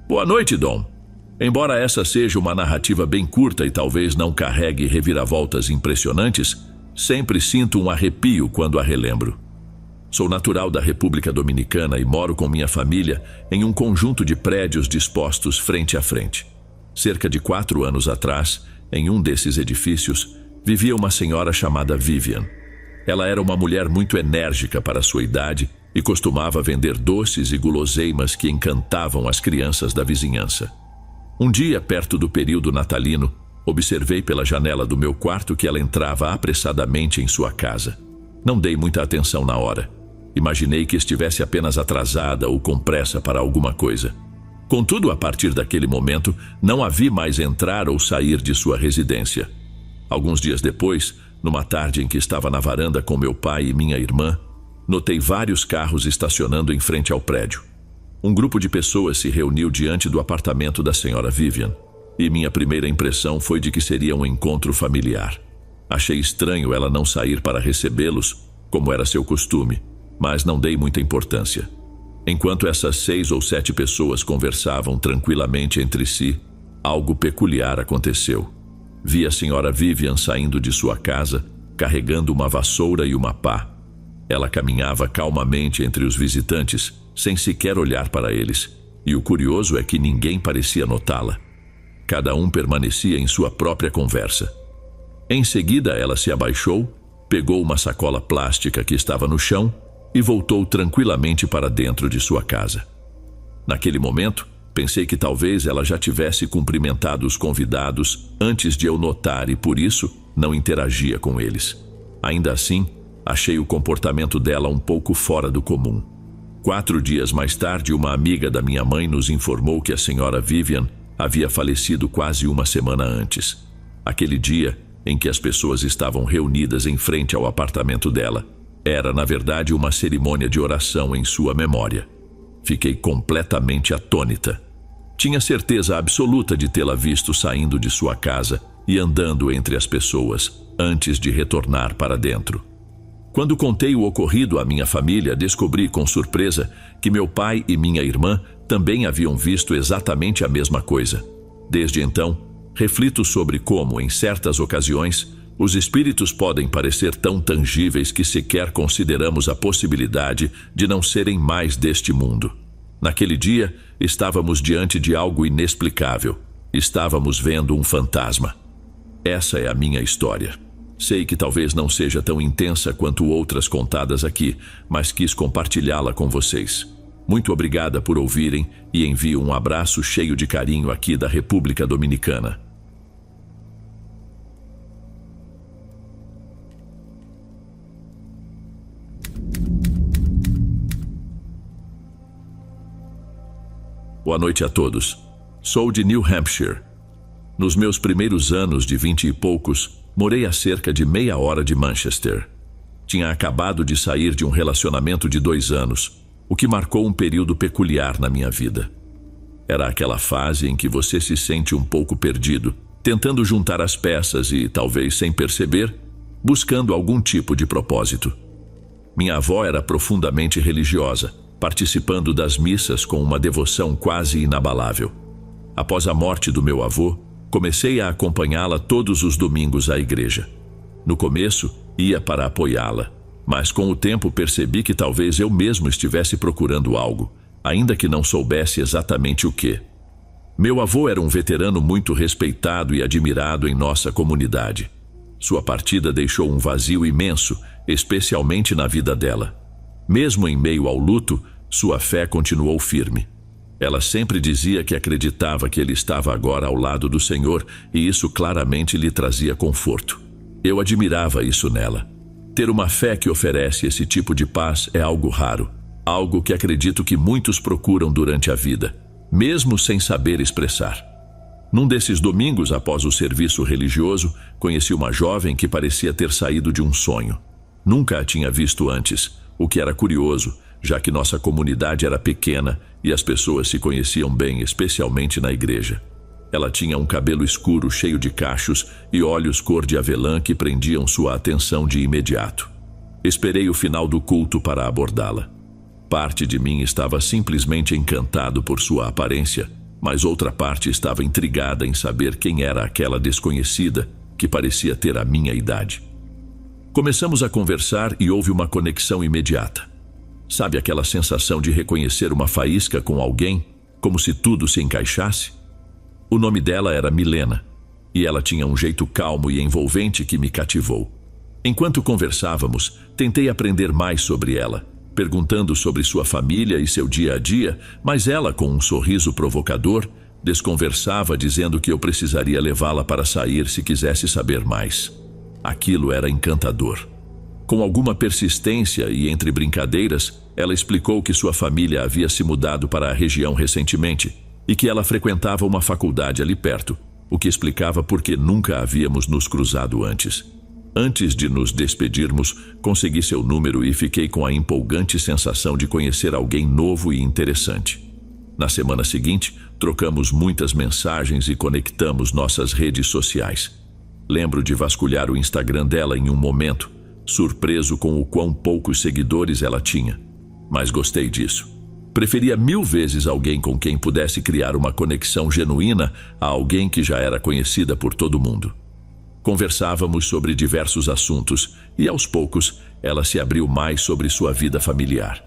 Boa noite, Dom. Embora essa seja uma narrativa bem curta e talvez não carregue reviravoltas impressionantes, sempre sinto um arrepio quando a relembro. Sou natural da República Dominicana e moro com minha família em um conjunto de prédios dispostos frente a frente. Cerca de 4 anos atrás, em um desses edifícios, vivia uma senhora chamada Vivian. Ela era uma mulher muito enérgica para sua idade e costumava vender doces e guloseimas que encantavam as crianças da vizinhança. Um dia, perto do período natalino, observei pela janela do meu quarto que ela entrava apressadamente em sua casa. Não dei muita atenção na hora. Imaginei que estivesse apenas atrasada ou com pressa para alguma coisa. Contudo, a partir daquele momento, não a vi mais entrar ou sair de sua residência. Alguns dias depois, numa tarde em que estava na varanda com meu pai e minha irmã, notei vários carros estacionando em frente ao prédio. Um grupo de pessoas se reuniu diante do apartamento da senhora Vivian, e minha primeira impressão foi de que seria um encontro familiar. Achei estranho ela não sair para recebê-los, como era seu costume, mas não dei muita importância. Enquanto essas 6 ou 7 pessoas conversavam tranquilamente entre si, algo peculiar aconteceu. Vi a senhora Vivian saindo de sua casa, carregando uma vassoura e uma pá. Ela caminhava calmamente entre os visitantes, sem sequer olhar para eles, e o curioso é que ninguém parecia notá-la. Cada um permanecia em sua própria conversa. Em seguida, ela se abaixou, pegou uma sacola plástica que estava no chão e voltou tranquilamente para dentro de sua casa. Naquele momento, pensei que talvez ela já tivesse cumprimentado os convidados antes de eu notar e, por isso, não interagia com eles. Ainda assim, achei o comportamento dela um pouco fora do comum. 4 dias mais tarde, uma amiga da minha mãe nos informou que a senhora Vivian havia falecido quase uma semana antes. Aquele dia, em que as pessoas estavam reunidas em frente ao apartamento dela, era, na verdade, uma cerimônia de oração em sua memória. Fiquei completamente atônita. Tinha certeza absoluta de tê-la visto saindo de sua casa e andando entre as pessoas, antes de retornar para dentro. Quando contei o ocorrido à minha família, descobri com surpresa que meu pai e minha irmã também haviam visto exatamente a mesma coisa. Desde então, reflito sobre como, em certas ocasiões, os espíritos podem parecer tão tangíveis que sequer consideramos a possibilidade de não serem mais deste mundo. Naquele dia, estávamos diante de algo inexplicável. Estávamos vendo um fantasma. Essa é a minha história. Sei que talvez não seja tão intensa quanto outras contadas aqui, mas quis compartilhá-la com vocês. Muito obrigada por ouvirem e envio um abraço cheio de carinho aqui da República Dominicana. Boa noite a todos. Sou de New Hampshire. Nos meus primeiros anos de 20 e poucos, morei a cerca de meia hora de Manchester. Tinha acabado de sair de um relacionamento de 2 anos, o que marcou um período peculiar na minha vida. Era aquela fase em que você se sente um pouco perdido, tentando juntar as peças e, talvez sem perceber, buscando algum tipo de propósito. Minha avó era profundamente religiosa, participando das missas com uma devoção quase inabalável. Após a morte do meu avô, comecei a acompanhá-la todos os domingos à igreja. No começo, ia para apoiá-la, mas com o tempo percebi que talvez eu mesmo estivesse procurando algo, ainda que não soubesse exatamente o que. Meu avô era um veterano muito respeitado e admirado em nossa comunidade. Sua partida deixou um vazio imenso, especialmente na vida dela. Mesmo em meio ao luto, sua fé continuou firme. Ela sempre dizia que acreditava que ele estava agora ao lado do Senhor e isso claramente lhe trazia conforto. Eu admirava isso nela. Ter uma fé que oferece esse tipo de paz é algo raro, algo que acredito que muitos procuram durante a vida, mesmo sem saber expressar. Num desses domingos, após o serviço religioso, conheci uma jovem que parecia ter saído de um sonho. Nunca a tinha visto antes, o que era curioso, já que nossa comunidade era pequena e as pessoas se conheciam bem, especialmente na igreja. Ela tinha um cabelo escuro cheio de cachos e olhos cor de avelã que prendiam sua atenção de imediato. Esperei o final do culto para abordá-la. Parte de mim estava simplesmente encantado por sua aparência, mas outra parte estava intrigada em saber quem era aquela desconhecida que parecia ter a minha idade. Começamos a conversar e houve uma conexão imediata. Sabe aquela sensação de reconhecer uma faísca com alguém, como se tudo se encaixasse? O nome dela era Milena, e ela tinha um jeito calmo e envolvente que me cativou. Enquanto conversávamos, tentei aprender mais sobre ela, perguntando sobre sua família e seu dia a dia, mas ela, com um sorriso provocador, desconversava dizendo que eu precisaria levá-la para sair se quisesse saber mais. Aquilo era encantador. Com alguma persistência e entre brincadeiras, ela explicou que sua família havia se mudado para a região recentemente e que ela frequentava uma faculdade ali perto, o que explicava por que nunca havíamos nos cruzado antes. Antes de nos despedirmos, consegui seu número e fiquei com a empolgante sensação de conhecer alguém novo e interessante. Na semana seguinte, trocamos muitas mensagens e conectamos nossas redes sociais. Lembro de vasculhar o Instagram dela em um momento, surpreso com o quão poucos seguidores ela tinha. Mas gostei disso. Preferia 1000 vezes alguém com quem pudesse criar uma conexão genuína a alguém que já era conhecida por todo mundo. Conversávamos sobre diversos assuntos e, aos poucos, ela se abriu mais sobre sua vida familiar.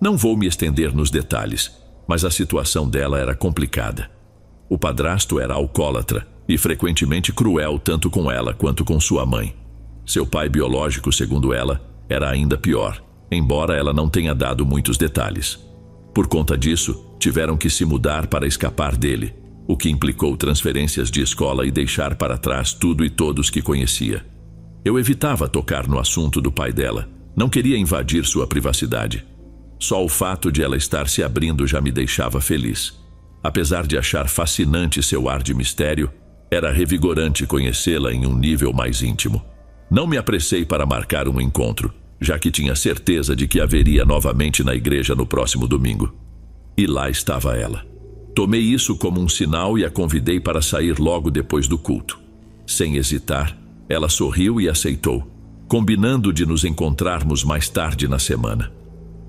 Não vou me estender nos detalhes, mas a situação dela era complicada. O padrasto era alcoólatra e frequentemente cruel tanto com ela quanto com sua mãe. Seu pai biológico, segundo ela, era ainda pior, embora ela não tenha dado muitos detalhes. Por conta disso, tiveram que se mudar para escapar dele, o que implicou transferências de escola e deixar para trás tudo e todos que conhecia. Eu evitava tocar no assunto do pai dela, não queria invadir sua privacidade. Só o fato de ela estar se abrindo já me deixava feliz. Apesar de achar fascinante seu ar de mistério, era revigorante conhecê-la em um nível mais íntimo. Não me apressei para marcar um encontro, já que tinha certeza de que haveria novamente na igreja no próximo domingo. E lá estava ela. Tomei isso como um sinal e a convidei para sair logo depois do culto. Sem hesitar, ela sorriu e aceitou, combinando de nos encontrarmos mais tarde na semana.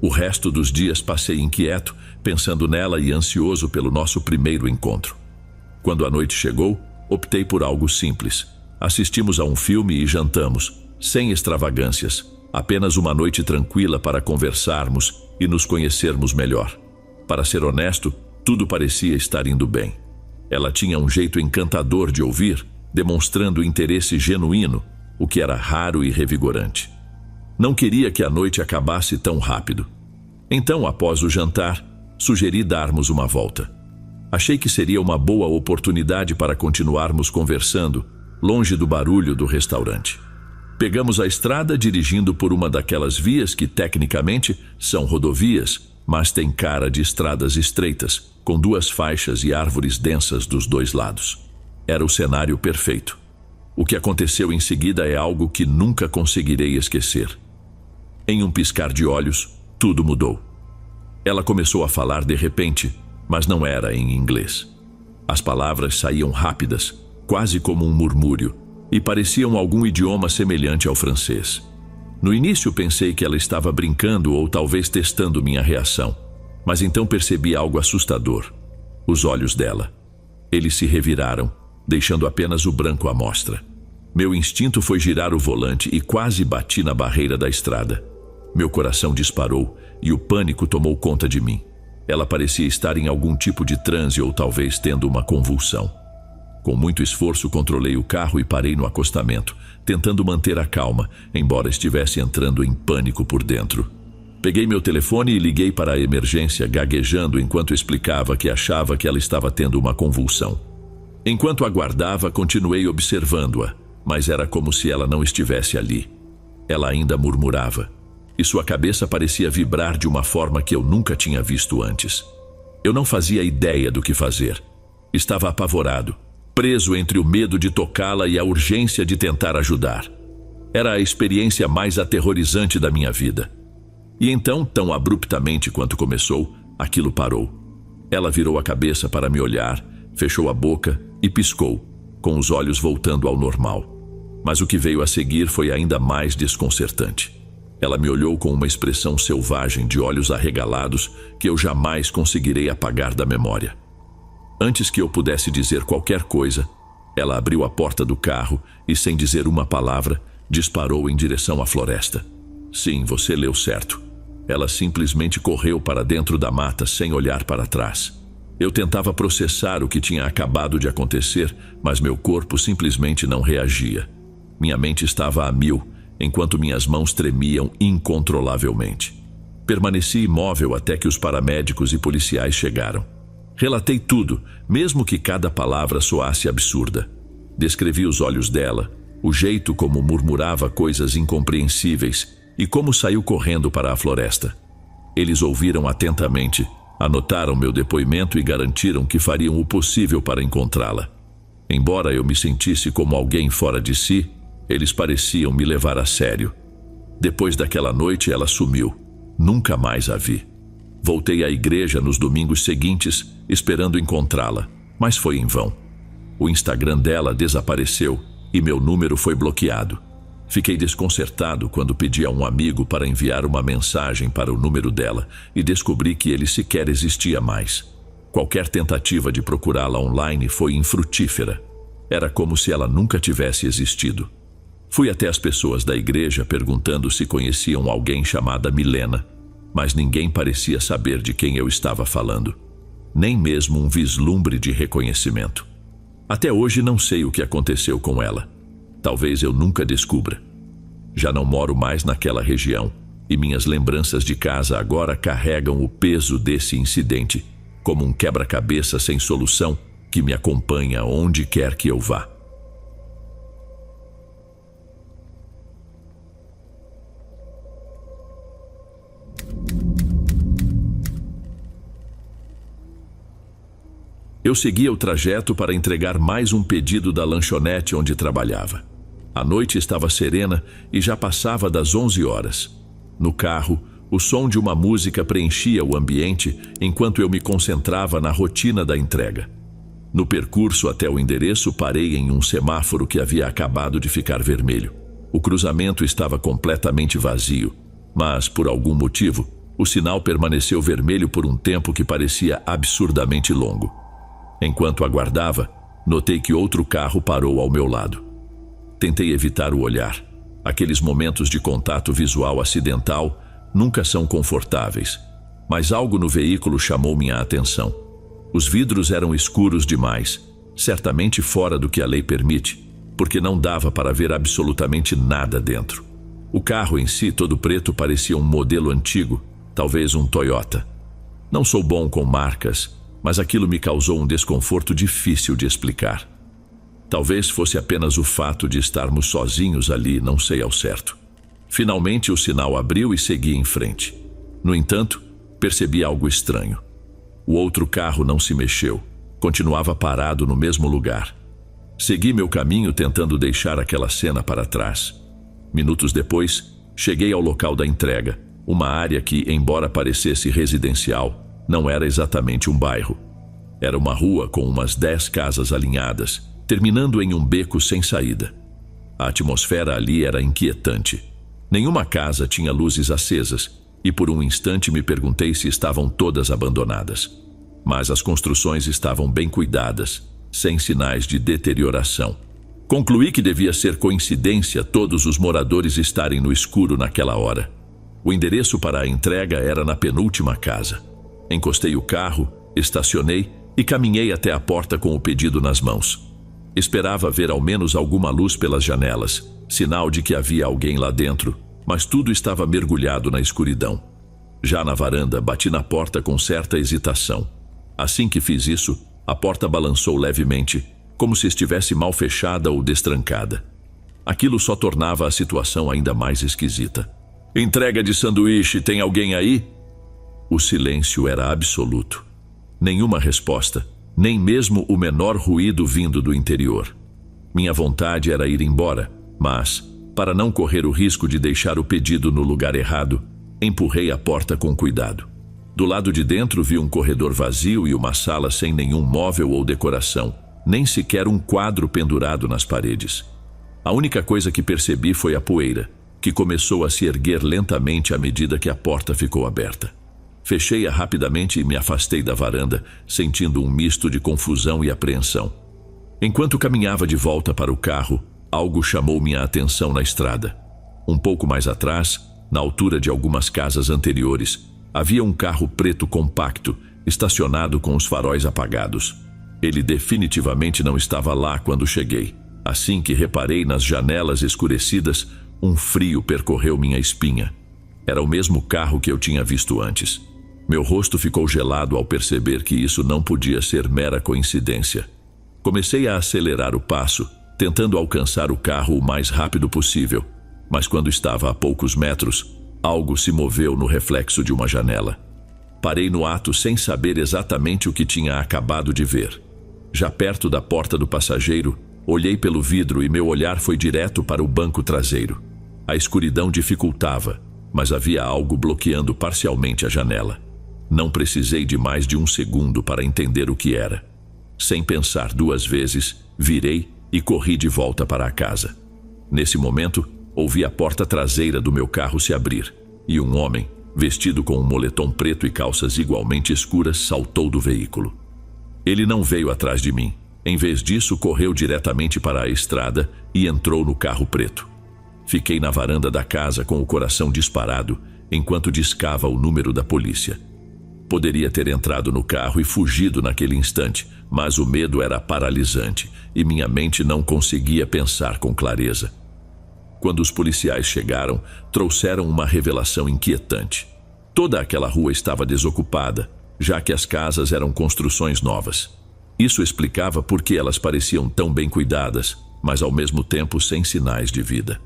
O resto dos dias passei inquieto, pensando nela e ansioso pelo nosso primeiro encontro. Quando a noite chegou, optei por algo simples. Assistimos a um filme e jantamos, sem extravagâncias, apenas uma noite tranquila para conversarmos e nos conhecermos melhor. Para ser honesto, tudo parecia estar indo bem. Ela tinha um jeito encantador de ouvir, demonstrando interesse genuíno, o que era raro e revigorante. Não queria que a noite acabasse tão rápido. Então, após o jantar, sugeri darmos uma volta. Achei que seria uma boa oportunidade para continuarmos conversando, longe do barulho do restaurante. Pegamos a estrada dirigindo por uma daquelas vias que, tecnicamente, são rodovias, mas tem cara de estradas estreitas, com 2 faixas e árvores densas dos 2 lados. Era o cenário perfeito. O que aconteceu em seguida é algo que nunca conseguirei esquecer. Em um piscar de olhos, tudo mudou. Ela começou a falar de repente, mas não era em inglês. As palavras saíam rápidas, quase como um murmúrio, e pareciam algum idioma semelhante ao francês. No início pensei que ela estava brincando ou talvez testando minha reação, mas então percebi algo assustador. Os olhos dela. Eles se reviraram, deixando apenas o branco à mostra. Meu instinto foi girar o volante e quase bati na barreira da estrada. Meu coração disparou e o pânico tomou conta de mim. Ela parecia estar em algum tipo de transe ou talvez tendo uma convulsão. Com muito esforço controlei o carro e parei no acostamento, tentando manter a calma, embora estivesse entrando em pânico por dentro. Peguei meu telefone e liguei para a emergência, gaguejando enquanto explicava que achava que ela estava tendo uma convulsão. Enquanto aguardava, continuei observando-a, mas era como se ela não estivesse ali. Ela ainda murmurava, e sua cabeça parecia vibrar de uma forma que eu nunca tinha visto antes. Eu não fazia ideia do que fazer. Estava apavorado, preso entre o medo de tocá-la e a urgência de tentar ajudar. Era a experiência mais aterrorizante da minha vida. E então, tão abruptamente quanto começou, aquilo parou. Ela virou a cabeça para me olhar, fechou a boca e piscou, com os olhos voltando ao normal. Mas o que veio a seguir foi ainda mais desconcertante. Ela me olhou com uma expressão selvagem de olhos arregalados que eu jamais conseguirei apagar da memória. Antes que eu pudesse dizer qualquer coisa, ela abriu a porta do carro e, sem dizer uma palavra, disparou em direção à floresta. Sim, você leu certo. Ela simplesmente correu para dentro da mata sem olhar para trás. Eu tentava processar o que tinha acabado de acontecer, mas meu corpo simplesmente não reagia. Minha mente estava a mil, enquanto minhas mãos tremiam incontrolavelmente. Permaneci imóvel até que os paramédicos e policiais chegaram. Relatei tudo, mesmo que cada palavra soasse absurda. Descrevi os olhos dela, o jeito como murmurava coisas incompreensíveis e como saiu correndo para a floresta. Eles ouviram atentamente, anotaram meu depoimento e garantiram que fariam o possível para encontrá-la. Embora eu me sentisse como alguém fora de si, eles pareciam me levar a sério. Depois daquela noite, ela sumiu. Nunca mais a vi. Voltei à igreja nos domingos seguintes, esperando encontrá-la, mas foi em vão. O Instagram dela desapareceu e meu número foi bloqueado. Fiquei desconcertado quando pedi a um amigo para enviar uma mensagem para o número dela e descobri que ele sequer existia mais. Qualquer tentativa de procurá-la online foi infrutífera. Era como se ela nunca tivesse existido. Fui até as pessoas da igreja perguntando se conheciam alguém chamada Milena, mas ninguém parecia saber de quem eu estava falando. Nem mesmo um vislumbre de reconhecimento. Até hoje não sei o que aconteceu com ela. Talvez eu nunca descubra. Já não moro mais naquela região e minhas lembranças de casa agora carregam o peso desse incidente, como um quebra-cabeça sem solução que me acompanha onde quer que eu vá. Eu seguia o trajeto para entregar mais um pedido da lanchonete onde trabalhava. A noite estava serena e já passava das 11 horas. No carro, o som de uma música preenchia o ambiente enquanto eu me concentrava na rotina da entrega. No percurso até o endereço, parei em um semáforo que havia acabado de ficar vermelho. O cruzamento estava completamente vazio, mas, por algum motivo, o sinal permaneceu vermelho por um tempo que parecia absurdamente longo. Enquanto aguardava, notei que outro carro parou ao meu lado. Tentei evitar o olhar. Aqueles momentos de contato visual acidental nunca são confortáveis, mas algo no veículo chamou minha atenção. Os vidros eram escuros demais, certamente fora do que a lei permite, porque não dava para ver absolutamente nada dentro. O carro em si, todo preto, parecia um modelo antigo, talvez um Toyota. Não sou bom com marcas, mas aquilo me causou um desconforto difícil de explicar. Talvez fosse apenas o fato de estarmos sozinhos ali, não sei ao certo. Finalmente o sinal abriu e segui em frente. No entanto, percebi algo estranho. O outro carro não se mexeu, continuava parado no mesmo lugar. Segui meu caminho tentando deixar aquela cena para trás. Minutos depois, cheguei ao local da entrega, uma área que, embora parecesse residencial, não era exatamente um bairro. Era uma rua com umas 10 casas alinhadas, terminando em um beco sem saída. A atmosfera ali era inquietante. Nenhuma casa tinha luzes acesas, e por um instante me perguntei se estavam todas abandonadas. Mas as construções estavam bem cuidadas, sem sinais de deterioração. Concluí que devia ser coincidência todos os moradores estarem no escuro naquela hora. O endereço para a entrega era na penúltima casa. Encostei o carro, estacionei e caminhei até a porta com o pedido nas mãos. Esperava ver ao menos alguma luz pelas janelas, sinal de que havia alguém lá dentro, mas tudo estava mergulhado na escuridão. Já na varanda, bati na porta com certa hesitação. Assim que fiz isso, a porta balançou levemente, como se estivesse mal fechada ou destrancada. Aquilo só tornava a situação ainda mais esquisita. "Entrega de sanduíche, tem alguém aí?" O silêncio era absoluto. Nenhuma resposta, nem mesmo o menor ruído vindo do interior. Minha vontade era ir embora, mas, para não correr o risco de deixar o pedido no lugar errado, empurrei a porta com cuidado. Do lado de dentro vi um corredor vazio e uma sala sem nenhum móvel ou decoração, nem sequer um quadro pendurado nas paredes. A única coisa que percebi foi a poeira, que começou a se erguer lentamente à medida que a porta ficou aberta. Fechei-a rapidamente e me afastei da varanda, sentindo um misto de confusão e apreensão. Enquanto caminhava de volta para o carro, algo chamou minha atenção na estrada. Um pouco mais atrás, na altura de algumas casas anteriores, havia um carro preto compacto, estacionado com os faróis apagados. Ele definitivamente não estava lá quando cheguei. Assim que reparei nas janelas escurecidas, um frio percorreu minha espinha. Era o mesmo carro que eu tinha visto antes. Meu rosto ficou gelado ao perceber que isso não podia ser mera coincidência. Comecei a acelerar o passo, tentando alcançar o carro o mais rápido possível, mas quando estava a poucos metros, algo se moveu no reflexo de uma janela. Parei no ato sem saber exatamente o que tinha acabado de ver. Já perto da porta do passageiro, olhei pelo vidro e meu olhar foi direto para o banco traseiro. A escuridão dificultava, mas havia algo bloqueando parcialmente a janela. Não precisei de mais de um segundo para entender o que era. Sem pensar duas vezes, virei e corri de volta para a casa. Nesse momento, ouvi a porta traseira do meu carro se abrir, e um homem, vestido com um moletom preto e calças igualmente escuras, saltou do veículo. Ele não veio atrás de mim. Em vez disso, correu diretamente para a estrada e entrou no carro preto. Fiquei na varanda da casa com o coração disparado, enquanto discava o número da polícia. Poderia ter entrado no carro e fugido naquele instante, mas o medo era paralisante e minha mente não conseguia pensar com clareza. Quando os policiais chegaram, trouxeram uma revelação inquietante. Toda aquela rua estava desocupada, já que as casas eram construções novas. Isso explicava por que elas pareciam tão bem cuidadas, mas ao mesmo tempo sem sinais de vida.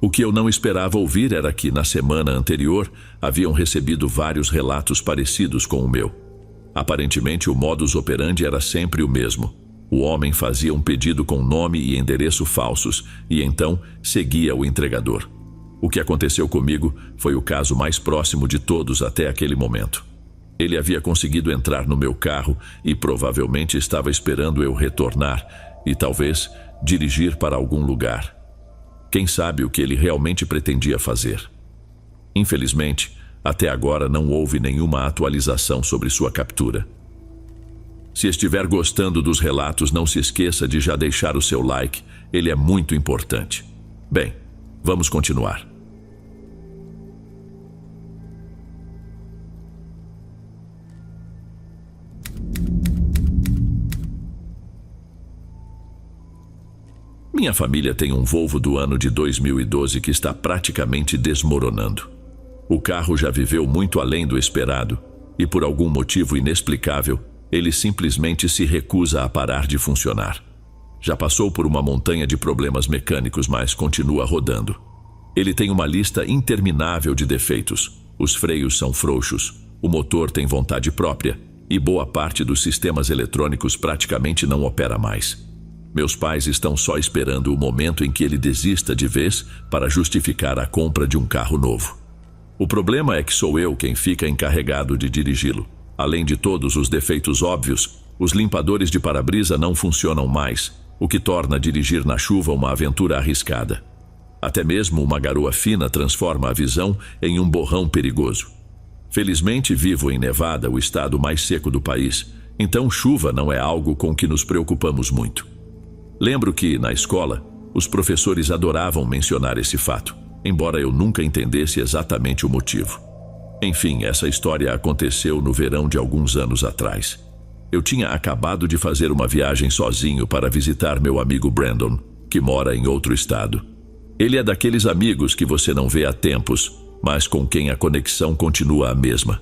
O que eu não esperava ouvir era que, na semana anterior, haviam recebido vários relatos parecidos com o meu. Aparentemente, o modus operandi era sempre o mesmo. O homem fazia um pedido com nome e endereço falsos e então seguia o entregador. O que aconteceu comigo foi o caso mais próximo de todos até aquele momento. Ele havia conseguido entrar no meu carro e provavelmente estava esperando eu retornar e talvez dirigir para algum lugar. Quem sabe o que ele realmente pretendia fazer? Infelizmente, até agora não houve nenhuma atualização sobre sua captura. Se estiver gostando dos relatos, não se esqueça de já deixar o seu like, ele é muito importante. Bem, vamos continuar. Minha família tem um Volvo do ano de 2012 que está praticamente desmoronando. O carro já viveu muito além do esperado e, por algum motivo inexplicável, ele simplesmente se recusa a parar de funcionar. Já passou por uma montanha de problemas mecânicos, mas continua rodando. Ele tem uma lista interminável de defeitos. Os freios são frouxos, o motor tem vontade própria e boa parte dos sistemas eletrônicos praticamente não opera mais. Meus pais estão só esperando o momento em que ele desista de vez para justificar a compra de um carro novo. O problema é que sou eu quem fica encarregado de dirigi-lo. Além de todos os defeitos óbvios, os limpadores de para-brisa não funcionam mais, o que torna dirigir na chuva uma aventura arriscada. Até mesmo uma garoa fina transforma a visão em um borrão perigoso. Felizmente vivo em Nevada, o estado mais seco do país, então chuva não é algo com que nos preocupamos muito. Lembro que, na escola, os professores adoravam mencionar esse fato, embora eu nunca entendesse exatamente o motivo. Enfim, essa história aconteceu no verão de alguns anos atrás. Eu tinha acabado de fazer uma viagem sozinho para visitar meu amigo Brandon, que mora em outro estado. Ele é daqueles amigos que você não vê há tempos, mas com quem a conexão continua a mesma.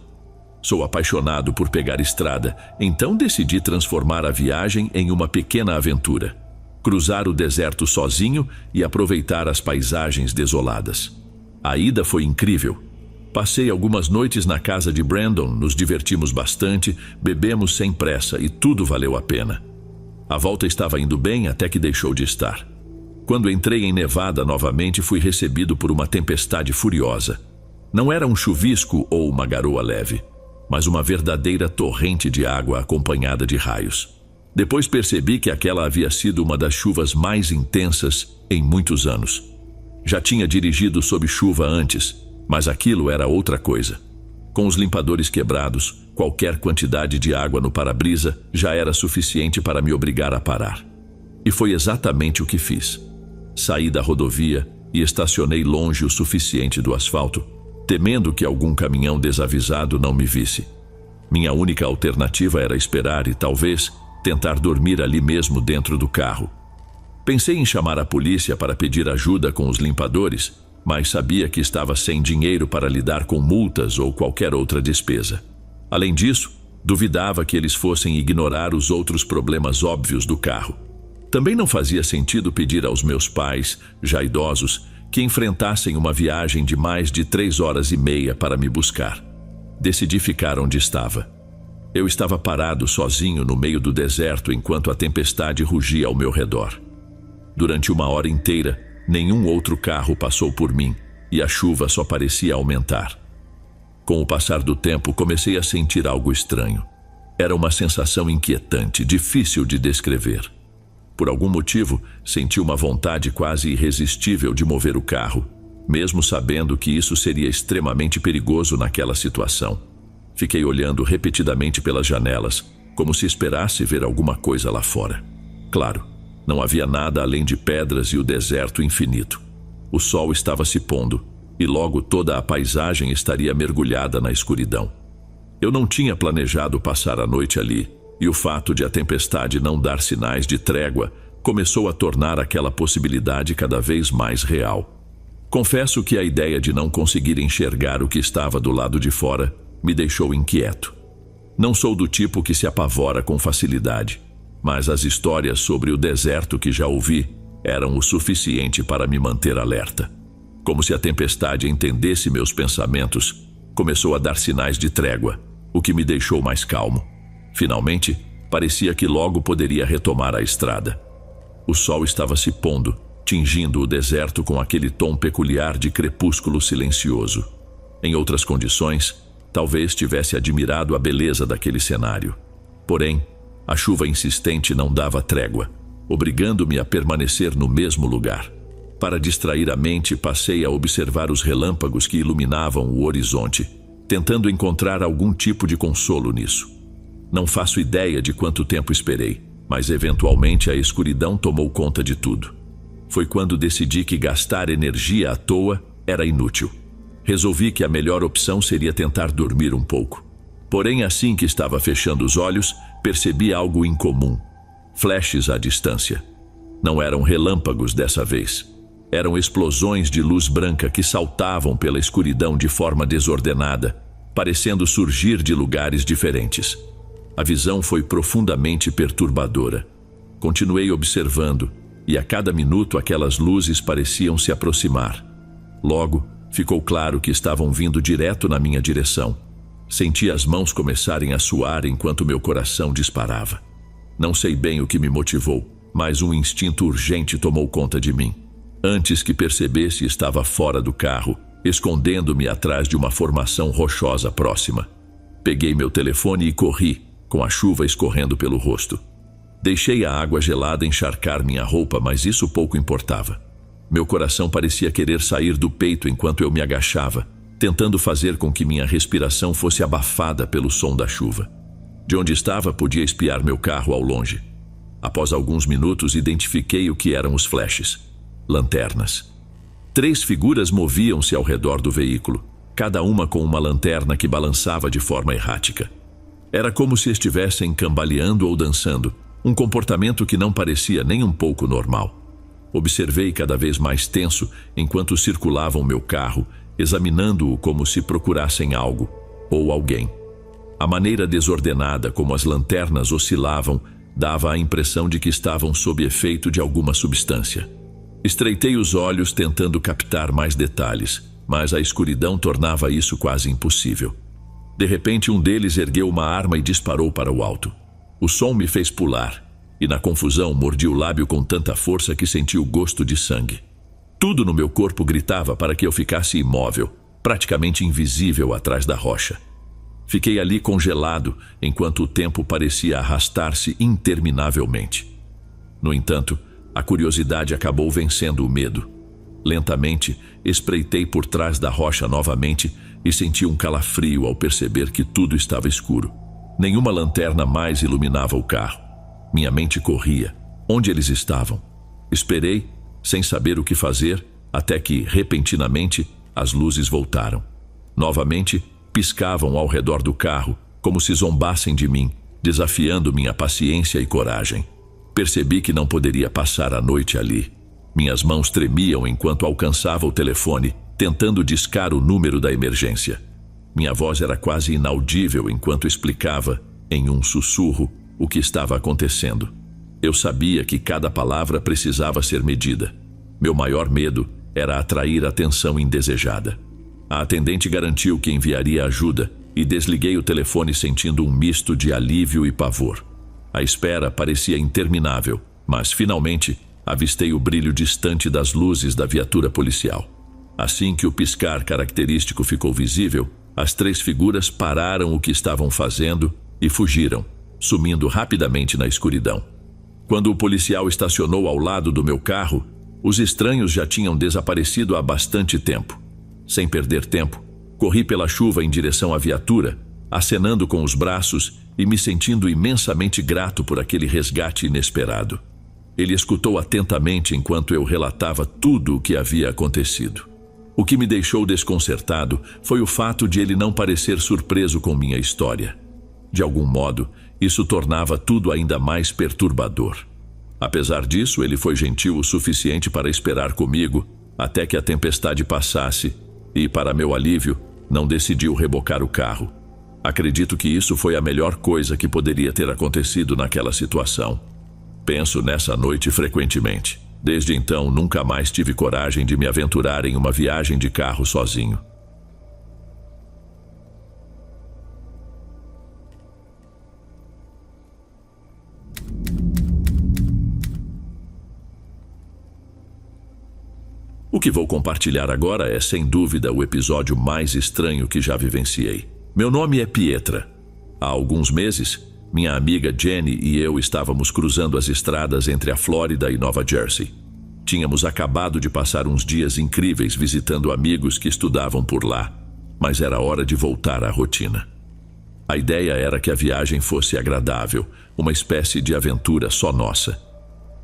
Sou apaixonado por pegar estrada, então decidi transformar a viagem em uma pequena aventura. Cruzar o deserto sozinho e aproveitar as paisagens desoladas. A ida foi incrível. Passei algumas noites na casa de Brandon, nos divertimos bastante, bebemos sem pressa e tudo valeu a pena. A volta estava indo bem até que deixou de estar. Quando entrei em Nevada novamente, fui recebido por uma tempestade furiosa. Não era um chuvisco ou uma garoa leve, mas uma verdadeira torrente de água acompanhada de raios. Depois percebi que aquela havia sido uma das chuvas mais intensas em muitos anos. Já tinha dirigido sob chuva antes, mas aquilo era outra coisa. Com os limpadores quebrados, qualquer quantidade de água no para-brisa já era suficiente para me obrigar a parar. E foi exatamente o que fiz. Saí da rodovia e estacionei longe o suficiente do asfalto, temendo que algum caminhão desavisado não me visse. Minha única alternativa era esperar e, talvez, tentar dormir ali mesmo dentro do carro. Pensei em chamar a polícia para pedir ajuda com os limpadores, mas sabia que estava sem dinheiro para lidar com multas ou qualquer outra despesa. Além disso, duvidava que eles fossem ignorar os outros problemas óbvios do carro. Também não fazia sentido pedir aos meus pais, já idosos, que enfrentassem uma viagem de mais de 3 horas e meia para me buscar. Decidi ficar onde estava. Eu estava parado sozinho no meio do deserto enquanto a tempestade rugia ao meu redor. Durante 1 hora inteira, nenhum outro carro passou por mim e a chuva só parecia aumentar. Com o passar do tempo, comecei a sentir algo estranho. Era uma sensação inquietante, difícil de descrever. Por algum motivo, senti uma vontade quase irresistível de mover o carro, mesmo sabendo que isso seria extremamente perigoso naquela situação. Fiquei olhando repetidamente pelas janelas, como se esperasse ver alguma coisa lá fora. Claro, não havia nada além de pedras e o deserto infinito. O sol estava se pondo, e logo toda a paisagem estaria mergulhada na escuridão. Eu não tinha planejado passar a noite ali, e o fato de a tempestade não dar sinais de trégua começou a tornar aquela possibilidade cada vez mais real. Confesso que a ideia de não conseguir enxergar o que estava do lado de fora me deixou inquieto. Não sou do tipo que se apavora com facilidade, mas as histórias sobre o deserto que já ouvi eram o suficiente para me manter alerta. Como se a tempestade entendesse meus pensamentos, começou a dar sinais de trégua, o que me deixou mais calmo. Finalmente, parecia que logo poderia retomar a estrada. O sol estava se pondo, tingindo o deserto com aquele tom peculiar de crepúsculo silencioso. Em outras condições, talvez tivesse admirado a beleza daquele cenário. Porém, a chuva insistente não dava trégua, obrigando-me a permanecer no mesmo lugar. Para distrair a mente, passei a observar os relâmpagos que iluminavam o horizonte, tentando encontrar algum tipo de consolo nisso. Não faço ideia de quanto tempo esperei, mas eventualmente a escuridão tomou conta de tudo. Foi quando decidi que gastar energia à toa era inútil. Resolvi que a melhor opção seria tentar dormir um pouco. Porém, assim que estava fechando os olhos, percebi algo incomum. Flashes à distância. Não eram relâmpagos dessa vez. Eram explosões de luz branca que saltavam pela escuridão de forma desordenada, parecendo surgir de lugares diferentes. A visão foi profundamente perturbadora. Continuei observando, e a cada minuto aquelas luzes pareciam se aproximar. Logo, ficou claro que estavam vindo direto na minha direção. Senti as mãos começarem a suar enquanto meu coração disparava. Não sei bem o que me motivou, mas um instinto urgente tomou conta de mim. Antes que percebesse, estava fora do carro, escondendo-me atrás de uma formação rochosa próxima. Peguei meu telefone e corri, com a chuva escorrendo pelo rosto. Deixei a água gelada encharcar minha roupa, mas isso pouco importava. Meu coração parecia querer sair do peito enquanto eu me agachava, tentando fazer com que minha respiração fosse abafada pelo som da chuva. De onde estava, podia espiar meu carro ao longe. Após alguns minutos, identifiquei o que eram os flashes. Lanternas. 3 figuras moviam-se ao redor do veículo, cada uma com uma lanterna que balançava de forma errática. Era como se estivessem cambaleando ou dançando, um comportamento que não parecia nem um pouco normal. Observei cada vez mais tenso enquanto circulavam meu carro, examinando-o como se procurassem algo ou alguém. A maneira desordenada como as lanternas oscilavam dava a impressão de que estavam sob efeito de alguma substância. Estreitei os olhos tentando captar mais detalhes, mas a escuridão tornava isso quase impossível. De repente, um deles ergueu uma arma e disparou para o alto. O som me fez pular, e na confusão mordi o lábio com tanta força que senti o gosto de sangue. Tudo no meu corpo gritava para que eu ficasse imóvel, praticamente invisível atrás da rocha. Fiquei ali congelado, enquanto o tempo parecia arrastar-se interminavelmente. No entanto, a curiosidade acabou vencendo o medo. Lentamente, espreitei por trás da rocha novamente e senti um calafrio ao perceber que tudo estava escuro. Nenhuma lanterna mais iluminava o carro. Minha mente corria. Onde eles estavam? Esperei, sem saber o que fazer, até que, repentinamente, as luzes voltaram. Novamente, piscavam ao redor do carro, como se zombassem de mim, desafiando minha paciência e coragem. Percebi que não poderia passar a noite ali. Minhas mãos tremiam enquanto alcançava o telefone, tentando discar o número da emergência. Minha voz era quase inaudível enquanto explicava, em um sussurro, o que estava acontecendo. Eu sabia que cada palavra precisava ser medida. Meu maior medo era atrair atenção indesejada. A atendente garantiu que enviaria ajuda e desliguei o telefone sentindo um misto de alívio e pavor. A espera parecia interminável, mas finalmente avistei o brilho distante das luzes da viatura policial. Assim que o piscar característico ficou visível, as 3 figuras pararam o que estavam fazendo e fugiram, sumindo rapidamente na escuridão. Quando o policial estacionou ao lado do meu carro, os estranhos já tinham desaparecido há bastante tempo. Sem perder tempo, corri pela chuva em direção à viatura, acenando com os braços e me sentindo imensamente grato por aquele resgate inesperado. Ele escutou atentamente enquanto eu relatava tudo o que havia acontecido. O que me deixou desconcertado foi o fato de ele não parecer surpreso com minha história. De algum modo, isso tornava tudo ainda mais perturbador. Apesar disso, ele foi gentil o suficiente para esperar comigo até que a tempestade passasse e, para meu alívio, não decidiu rebocar o carro. Acredito que isso foi a melhor coisa que poderia ter acontecido naquela situação. Penso nessa noite frequentemente. Desde então, nunca mais tive coragem de me aventurar em uma viagem de carro sozinho. O que vou compartilhar agora é, sem dúvida, o episódio mais estranho que já vivenciei. Meu nome é Pietra. Há alguns meses, minha amiga Jenny e eu estávamos cruzando as estradas entre a Flórida e Nova Jersey. Tínhamos acabado de passar uns dias incríveis visitando amigos que estudavam por lá, mas era hora de voltar à rotina. A ideia era que a viagem fosse agradável, uma espécie de aventura só nossa.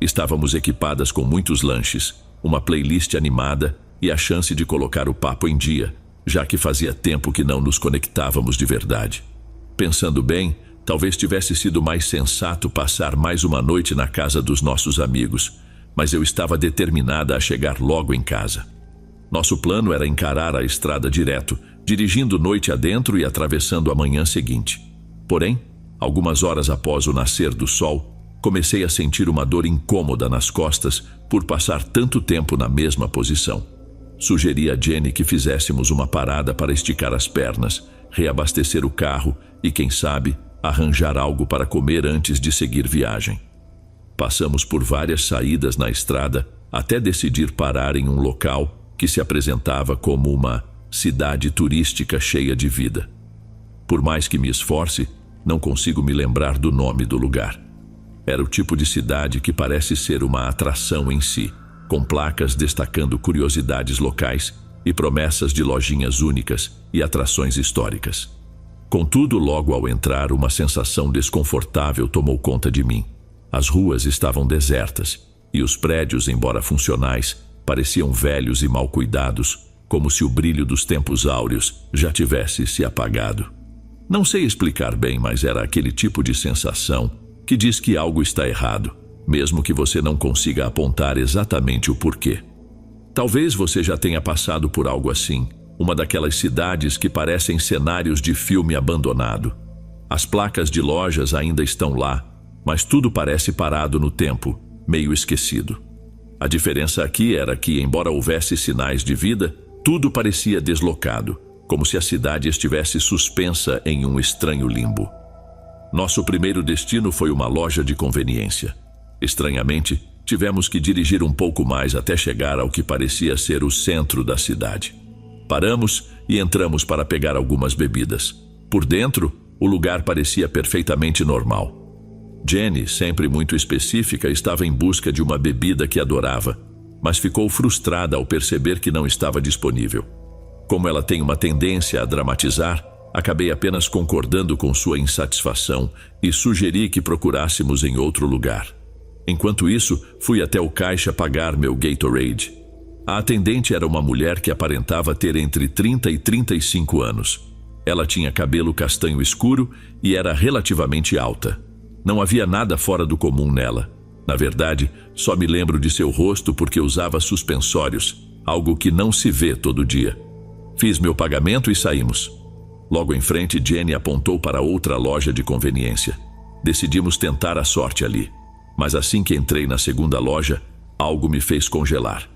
Estávamos equipadas com muitos lanches, uma playlist animada e a chance de colocar o papo em dia, já que fazia tempo que não nos conectávamos de verdade. Pensando bem, talvez tivesse sido mais sensato passar mais uma noite na casa dos nossos amigos, mas eu estava determinada a chegar logo em casa. Nosso plano era encarar a estrada direto, dirigindo noite adentro e atravessando a manhã seguinte. Porém, algumas horas após o nascer do sol, comecei a sentir uma dor incômoda nas costas por passar tanto tempo na mesma posição. Sugeri a Jenny que fizéssemos uma parada para esticar as pernas, reabastecer o carro e, quem sabe, arranjar algo para comer antes de seguir viagem. Passamos por várias saídas na estrada até decidir parar em um local que se apresentava como uma cidade turística cheia de vida. Por mais que me esforce, não consigo me lembrar do nome do lugar. Era o tipo de cidade que parece ser uma atração em si, com placas destacando curiosidades locais e promessas de lojinhas únicas e atrações históricas. Contudo, logo ao entrar, uma sensação desconfortável tomou conta de mim. As ruas estavam desertas e os prédios, embora funcionais, pareciam velhos e mal cuidados, como se o brilho dos tempos áureos já tivesse se apagado. Não sei explicar bem, mas era aquele tipo de sensação que diz que algo está errado, mesmo que você não consiga apontar exatamente o porquê. Talvez você já tenha passado por algo assim, uma daquelas cidades que parecem cenários de filme abandonado. As placas de lojas ainda estão lá, mas tudo parece parado no tempo, meio esquecido. A diferença aqui era que, embora houvesse sinais de vida, tudo parecia deslocado, como se a cidade estivesse suspensa em um estranho limbo. Nosso primeiro destino foi uma loja de conveniência. Estranhamente, tivemos que dirigir um pouco mais até chegar ao que parecia ser o centro da cidade. Paramos e entramos para pegar algumas bebidas. Por dentro, o lugar parecia perfeitamente normal. Jenny, sempre muito específica, estava em busca de uma bebida que adorava, mas ficou frustrada ao perceber que não estava disponível. Como ela tem uma tendência a dramatizar, acabei apenas concordando com sua insatisfação e sugeri que procurássemos em outro lugar. Enquanto isso, fui até o caixa pagar meu Gatorade. A atendente era uma mulher que aparentava ter entre 30 e 35 anos. Ela tinha cabelo castanho escuro e era relativamente alta. Não havia nada fora do comum nela. Na verdade, só me lembro de seu rosto porque usava suspensórios, algo que não se vê todo dia. Fiz meu pagamento e saímos. Logo em frente, Jenny apontou para outra loja de conveniência. Decidimos tentar a sorte ali. Mas assim que entrei na segunda loja, algo me fez congelar.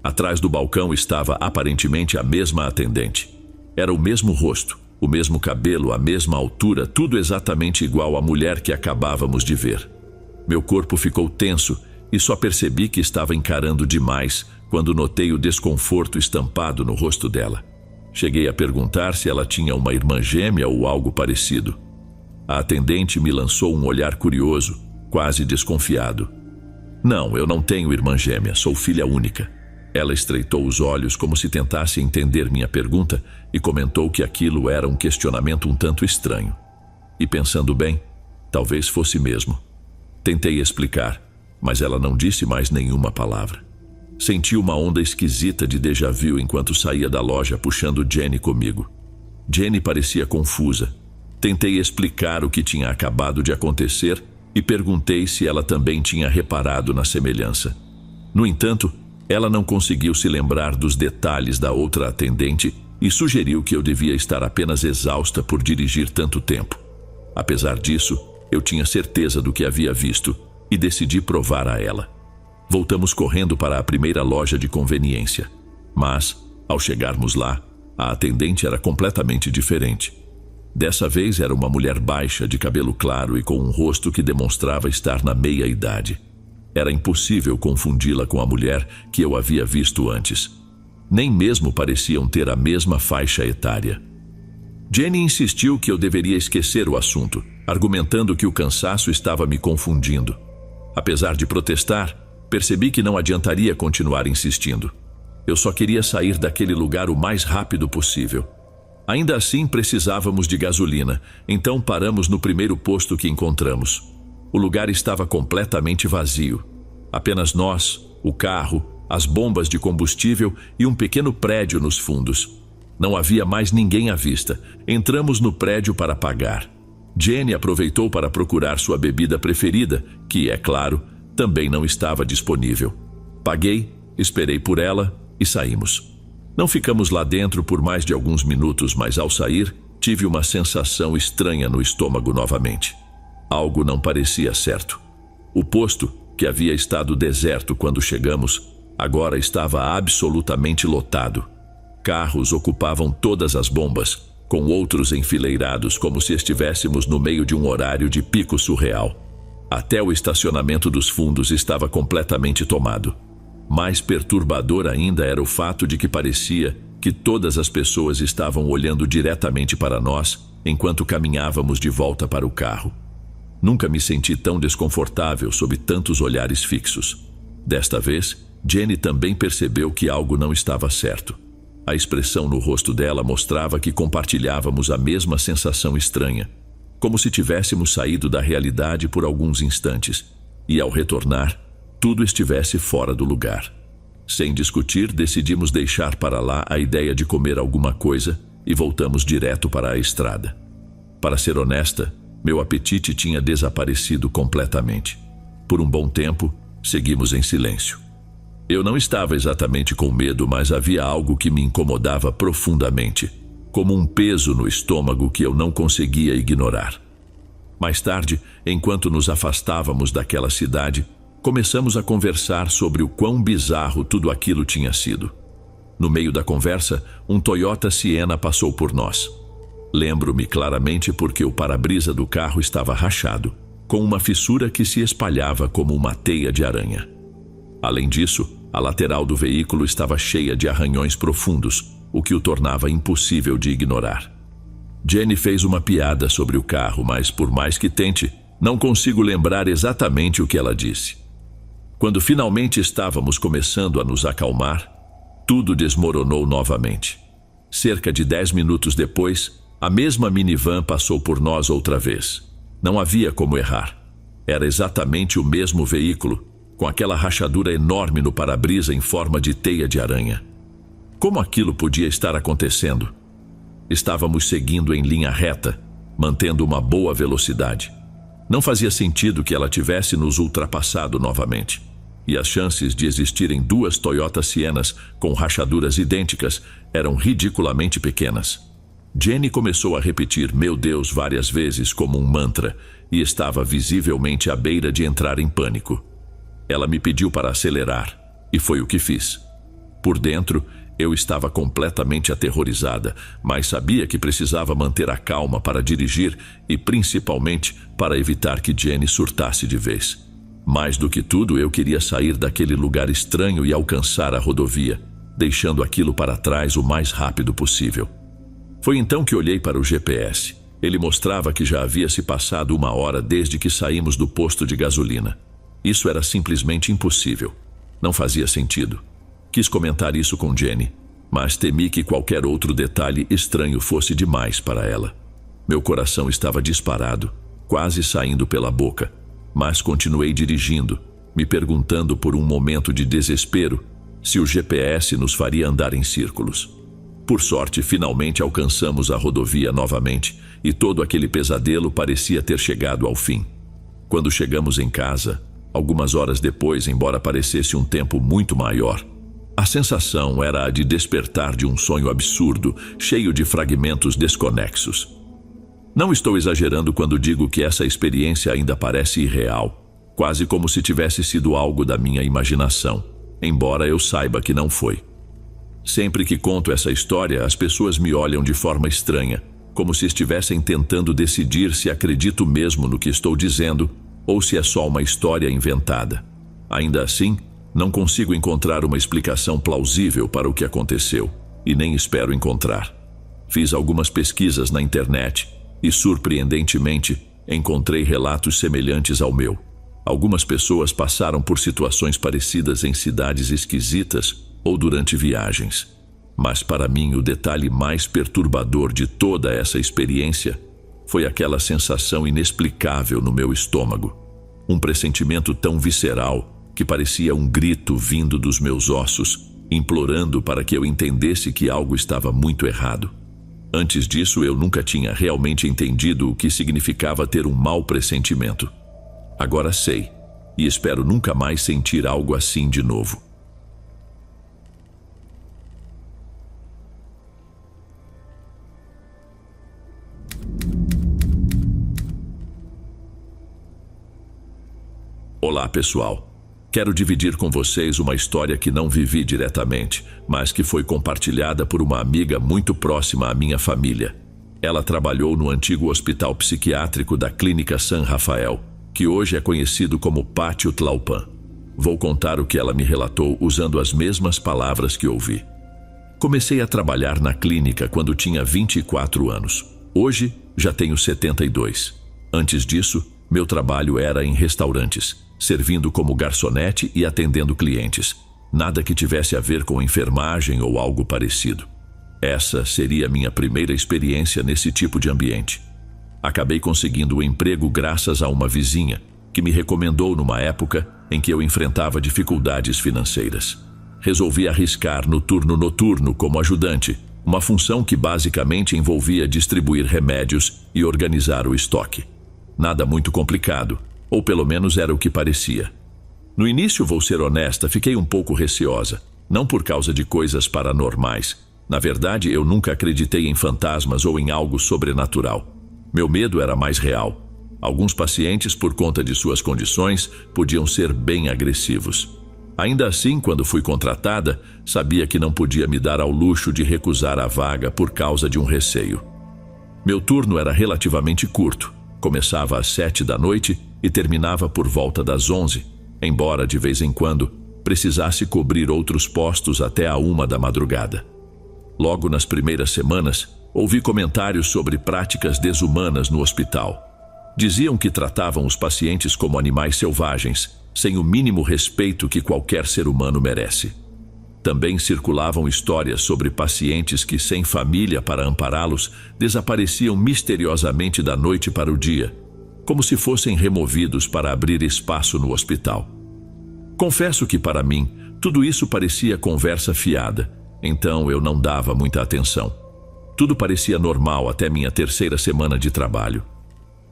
Atrás do balcão estava aparentemente a mesma atendente. Era o mesmo rosto, o mesmo cabelo, a mesma altura, tudo exatamente igual à mulher que acabávamos de ver. Meu corpo ficou tenso e só percebi que estava encarando demais quando notei o desconforto estampado no rosto dela. Cheguei a perguntar se ela tinha uma irmã gêmea ou algo parecido. A atendente me lançou um olhar curioso, quase desconfiado. Não, eu não tenho irmã gêmea, sou filha única. Ela estreitou os olhos como se tentasse entender minha pergunta e comentou que aquilo era um questionamento um tanto estranho. E pensando bem, talvez fosse mesmo. Tentei explicar, mas ela não disse mais nenhuma palavra. Senti uma onda esquisita de déjà vu enquanto saía da loja puxando Jenny comigo. Jenny parecia confusa. Tentei explicar o que tinha acabado de acontecer e perguntei se ela também tinha reparado na semelhança. No entanto, ela não conseguiu se lembrar dos detalhes da outra atendente e sugeriu que eu devia estar apenas exausta por dirigir tanto tempo. Apesar disso, eu tinha certeza do que havia visto e decidi provar a ela. Voltamos correndo para a primeira loja de conveniência. Mas, ao chegarmos lá, a atendente era completamente diferente. Dessa vez era uma mulher baixa, de cabelo claro e com um rosto que demonstrava estar na meia-idade. Era impossível confundi-la com a mulher que eu havia visto antes. Nem mesmo pareciam ter a mesma faixa etária. Jenny insistiu que eu deveria esquecer o assunto, argumentando que o cansaço estava me confundindo. Apesar de protestar, percebi que não adiantaria continuar insistindo. Eu só queria sair daquele lugar o mais rápido possível. Ainda assim, precisávamos de gasolina, então paramos no primeiro posto que encontramos. O lugar estava completamente vazio. Apenas nós, o carro, as bombas de combustível e um pequeno prédio nos fundos. Não havia mais ninguém à vista. Entramos no prédio para pagar. Jenny aproveitou para procurar sua bebida preferida, que, é claro, também não estava disponível. Paguei, esperei por ela e saímos. Não ficamos lá dentro por mais de alguns minutos, mas ao sair, tive uma sensação estranha no estômago novamente. Algo não parecia certo. O posto, que havia estado deserto quando chegamos, agora estava absolutamente lotado. Carros ocupavam todas as bombas, com outros enfileirados como se estivéssemos no meio de um horário de pico surreal. Até o estacionamento dos fundos estava completamente tomado. Mais perturbador ainda era o fato de que parecia que todas as pessoas estavam olhando diretamente para nós enquanto caminhávamos de volta para o carro. Nunca me senti tão desconfortável sob tantos olhares fixos. Desta vez, Jenny também percebeu que algo não estava certo. A expressão no rosto dela mostrava que compartilhávamos a mesma sensação estranha, como se tivéssemos saído da realidade por alguns instantes, e ao retornar, tudo estivesse fora do lugar. Sem discutir, decidimos deixar para lá a ideia de comer alguma coisa e voltamos direto para a estrada. Para ser honesta, meu apetite tinha desaparecido completamente. Por um bom tempo, seguimos em silêncio. Eu não estava exatamente com medo, mas havia algo que me incomodava profundamente, como um peso no estômago que eu não conseguia ignorar. Mais tarde, enquanto nos afastávamos daquela cidade, começamos a conversar sobre o quão bizarro tudo aquilo tinha sido. No meio da conversa, um Toyota Sienna passou por nós. Lembro-me claramente porque o para-brisa do carro estava rachado, com uma fissura que se espalhava como uma teia de aranha. Além disso, a lateral do veículo estava cheia de arranhões profundos, o que o tornava impossível de ignorar. Jenny fez uma piada sobre o carro, mas por mais que tente, não consigo lembrar exatamente o que ela disse. Quando finalmente estávamos começando a nos acalmar, tudo desmoronou novamente. Cerca de 10 minutos depois, a mesma minivan passou por nós outra vez. Não havia como errar. Era exatamente o mesmo veículo, com aquela rachadura enorme no para-brisa em forma de teia de aranha. Como aquilo podia estar acontecendo? Estávamos seguindo em linha reta, mantendo uma boa velocidade. Não fazia sentido que ela tivesse nos ultrapassado novamente. E as chances de existirem duas Toyota Sienas com rachaduras idênticas eram ridiculamente pequenas. Jenny começou a repetir "meu Deus" várias vezes como um mantra e estava visivelmente à beira de entrar em pânico. Ela me pediu para acelerar, e foi o que fiz. Por dentro, eu estava completamente aterrorizada, mas sabia que precisava manter a calma para dirigir e principalmente para evitar que Jenny surtasse de vez. Mais do que tudo, eu queria sair daquele lugar estranho e alcançar a rodovia, deixando aquilo para trás o mais rápido possível. Foi então que olhei para o GPS. Ele mostrava que já havia se passado 1 hora desde que saímos do posto de gasolina. Isso era simplesmente impossível. Não fazia sentido. Quis comentar isso com Jenny, mas temi que qualquer outro detalhe estranho fosse demais para ela. Meu coração estava disparado, quase saindo pela boca, mas continuei dirigindo, me perguntando por um momento de desespero se o GPS nos faria andar em círculos. Por sorte, finalmente alcançamos a rodovia novamente e todo aquele pesadelo parecia ter chegado ao fim. Quando chegamos em casa, algumas horas depois, embora parecesse um tempo muito maior, a sensação era a de despertar de um sonho absurdo, cheio de fragmentos desconexos. Não estou exagerando quando digo que essa experiência ainda parece irreal, quase como se tivesse sido algo da minha imaginação, embora eu saiba que não foi. Sempre que conto essa história, as pessoas me olham de forma estranha, como se estivessem tentando decidir se acredito mesmo no que estou dizendo ou se é só uma história inventada. Ainda assim, não consigo encontrar uma explicação plausível para o que aconteceu, e nem espero encontrar. Fiz algumas pesquisas na internet e, surpreendentemente, encontrei relatos semelhantes ao meu. Algumas pessoas passaram por situações parecidas em cidades esquisitas ou durante viagens. Mas para mim o detalhe mais perturbador de toda essa experiência foi aquela sensação inexplicável no meu estômago. Um pressentimento tão visceral que parecia um grito vindo dos meus ossos, implorando para que eu entendesse que algo estava muito errado. Antes disso, eu nunca tinha realmente entendido o que significava ter um mau pressentimento. Agora sei, e espero nunca mais sentir algo assim de novo. Olá, pessoal. Quero dividir com vocês uma história que não vivi diretamente, mas que foi compartilhada por uma amiga muito próxima à minha família. Ela trabalhou no antigo hospital psiquiátrico da Clínica San Rafael, que hoje é conhecido como Pátio Tlalpan. Vou contar o que ela me relatou usando as mesmas palavras que ouvi. Comecei a trabalhar na clínica quando tinha 24 anos. Hoje, já tenho 72. Antes disso, meu trabalho era em restaurantes, servindo como garçonete e atendendo clientes. Nada que tivesse a ver com enfermagem ou algo parecido. Essa seria minha primeira experiência nesse tipo de ambiente. Acabei conseguindo o emprego graças a uma vizinha, que me recomendou numa época em que eu enfrentava dificuldades financeiras. Resolvi arriscar no turno noturno como ajudante, uma função que basicamente envolvia distribuir remédios e organizar o estoque. Nada muito complicado, ou pelo menos era o que parecia. No início, vou ser honesta, fiquei um pouco receosa, não por causa de coisas paranormais. Na verdade, eu nunca acreditei em fantasmas ou em algo sobrenatural. Meu medo era mais real. Alguns pacientes, por conta de suas condições, podiam ser bem agressivos. Ainda assim, quando fui contratada, sabia que não podia me dar ao luxo de recusar a vaga por causa de um receio. Meu turno era relativamente curto. Começava às 7 da noite e terminava por volta das 11, embora de vez em quando precisasse cobrir outros postos até a 1 da madrugada. Logo nas primeiras semanas, ouvi comentários sobre práticas desumanas no hospital. Diziam que tratavam os pacientes como animais selvagens, sem o mínimo respeito que qualquer ser humano merece. Também circulavam histórias sobre pacientes que, sem família para ampará-los, desapareciam misteriosamente da noite para o dia, como se fossem removidos para abrir espaço no hospital. Confesso que, para mim, tudo isso parecia conversa fiada, então eu não dava muita atenção. Tudo parecia normal até minha terceira semana de trabalho.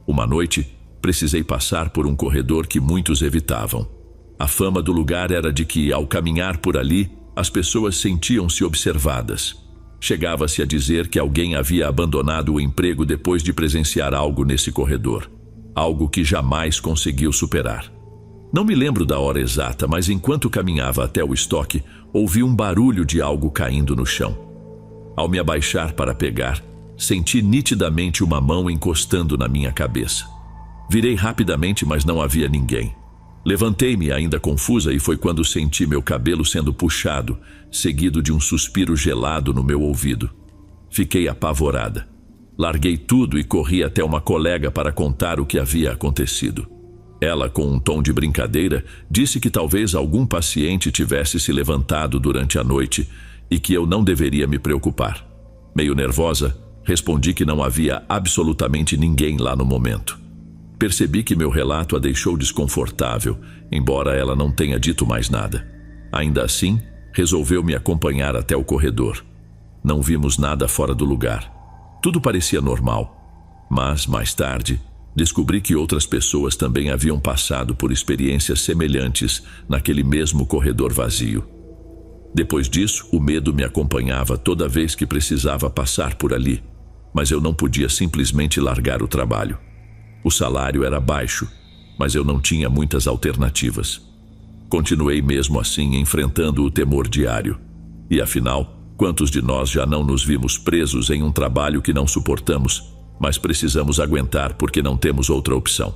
Uma noite, precisei passar por um corredor que muitos evitavam. A fama do lugar era de que, ao caminhar por ali, as pessoas sentiam-se observadas. Chegava-se a dizer que alguém havia abandonado o emprego depois de presenciar algo nesse corredor. Algo que jamais conseguiu superar. Não me lembro da hora exata, mas enquanto caminhava até o estoque, ouvi um barulho de algo caindo no chão. Ao me abaixar para pegar, senti nitidamente uma mão encostando na minha cabeça. Virei rapidamente, mas não havia ninguém. Levantei-me ainda confusa e foi quando senti meu cabelo sendo puxado, seguido de um suspiro gelado no meu ouvido. Fiquei apavorada. Larguei tudo e corri até uma colega para contar o que havia acontecido. Ela, com um tom de brincadeira, disse que talvez algum paciente tivesse se levantado durante a noite e que eu não deveria me preocupar. Meio nervosa, respondi que não havia absolutamente ninguém lá no momento. Percebi que meu relato a deixou desconfortável, embora ela não tenha dito mais nada. Ainda assim, resolveu me acompanhar até o corredor. Não vimos nada fora do lugar. Tudo parecia normal, mas, mais tarde, descobri que outras pessoas também haviam passado por experiências semelhantes naquele mesmo corredor vazio. Depois disso, o medo me acompanhava toda vez que precisava passar por ali, mas eu não podia simplesmente largar o trabalho. O salário era baixo, mas eu não tinha muitas alternativas. Continuei mesmo assim enfrentando o temor diário. E afinal, quantos de nós já não nos vimos presos em um trabalho que não suportamos, mas precisamos aguentar porque não temos outra opção?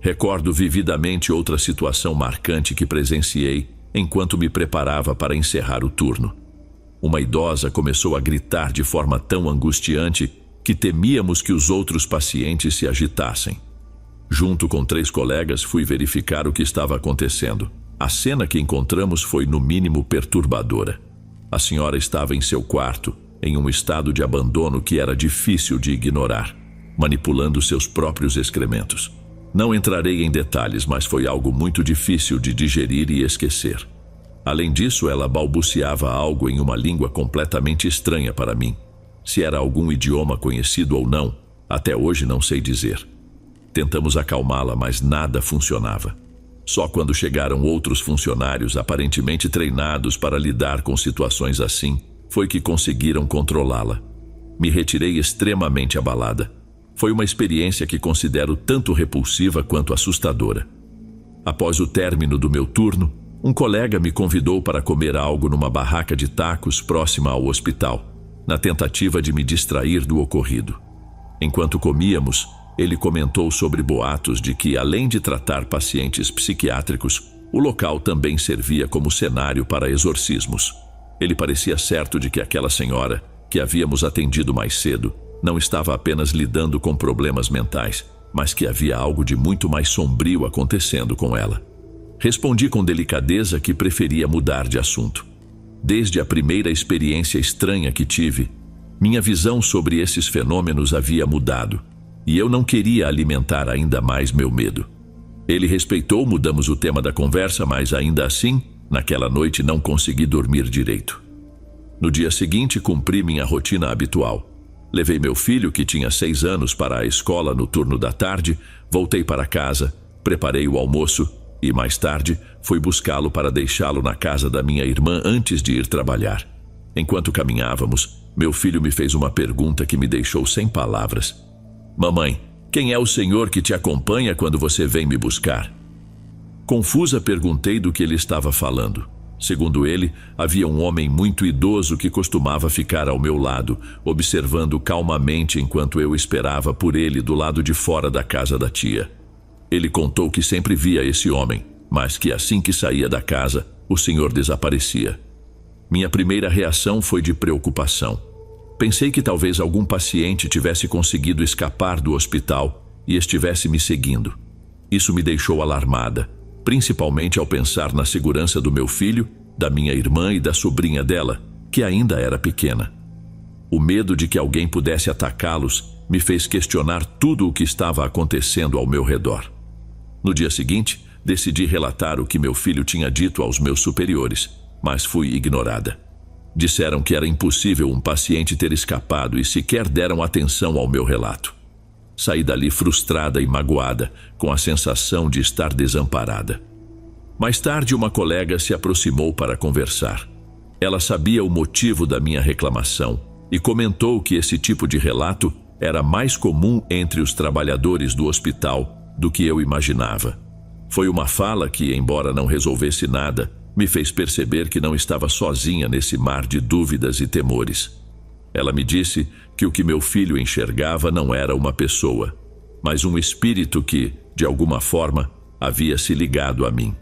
Recordo vividamente outra situação marcante que presenciei enquanto me preparava para encerrar o turno. Uma idosa começou a gritar de forma tão angustiante que temíamos que os outros pacientes se agitassem. Junto com 3 colegas, fui verificar o que estava acontecendo. A cena que encontramos foi no mínimo perturbadora. A senhora estava em seu quarto, em um estado de abandono que era difícil de ignorar, manipulando seus próprios excrementos. Não entrarei em detalhes, mas foi algo muito difícil de digerir e esquecer. Além disso, ela balbuciava algo em uma língua completamente estranha para mim. Se era algum idioma conhecido ou não, até hoje não sei dizer. Tentamos acalmá-la, mas nada funcionava. Só quando chegaram outros funcionários aparentemente treinados para lidar com situações assim, foi que conseguiram controlá-la. Me retirei extremamente abalada. Foi uma experiência que considero tanto repulsiva quanto assustadora. Após o término do meu turno, um colega me convidou para comer algo numa barraca de tacos próxima ao hospital, na tentativa de me distrair do ocorrido. Enquanto comíamos, ele comentou sobre boatos de que, além de tratar pacientes psiquiátricos, o local também servia como cenário para exorcismos. Ele parecia certo de que aquela senhora, que havíamos atendido mais cedo, não estava apenas lidando com problemas mentais, mas que havia algo de muito mais sombrio acontecendo com ela. Respondi com delicadeza que preferia mudar de assunto. Desde a primeira experiência estranha que tive, minha visão sobre esses fenômenos havia mudado, e eu não queria alimentar ainda mais meu medo. Ele respeitou, mudamos o tema da conversa, mas ainda assim, naquela noite não consegui dormir direito. No dia seguinte, cumpri minha rotina habitual. Levei meu filho, que tinha 6 anos, para a escola no turno da tarde, voltei para casa, preparei o almoço e, mais tarde, fui buscá-lo para deixá-lo na casa da minha irmã antes de ir trabalhar. Enquanto caminhávamos, meu filho me fez uma pergunta que me deixou sem palavras. Mamãe, quem é o senhor que te acompanha quando você vem me buscar? Confusa, perguntei do que ele estava falando. Segundo ele, havia um homem muito idoso que costumava ficar ao meu lado, observando calmamente enquanto eu esperava por ele do lado de fora da casa da tia. Ele contou que sempre via esse homem, mas que assim que saía da casa, o senhor desaparecia. Minha primeira reação foi de preocupação. Pensei que talvez algum paciente tivesse conseguido escapar do hospital e estivesse me seguindo. Isso me deixou alarmada. principalmente ao pensar na segurança do meu filho, da minha irmã e da sobrinha dela, que ainda era pequena. O medo de que alguém pudesse atacá-los me fez questionar tudo o que estava acontecendo ao meu redor. No dia seguinte, decidi relatar o que meu filho tinha dito aos meus superiores, mas fui ignorada. Disseram que era impossível um paciente ter escapado e sequer deram atenção ao meu relato. Saí dali frustrada e magoada, com a sensação de estar desamparada. Mais tarde, uma colega se aproximou para conversar. Ela sabia o motivo da minha reclamação e comentou que esse tipo de relato era mais comum entre os trabalhadores do hospital do que eu imaginava. Foi uma fala que, embora não resolvesse nada, me fez perceber que não estava sozinha nesse mar de dúvidas e temores. Ela me disse que o que meu filho enxergava não era uma pessoa, mas um espírito que, de alguma forma, havia se ligado a mim.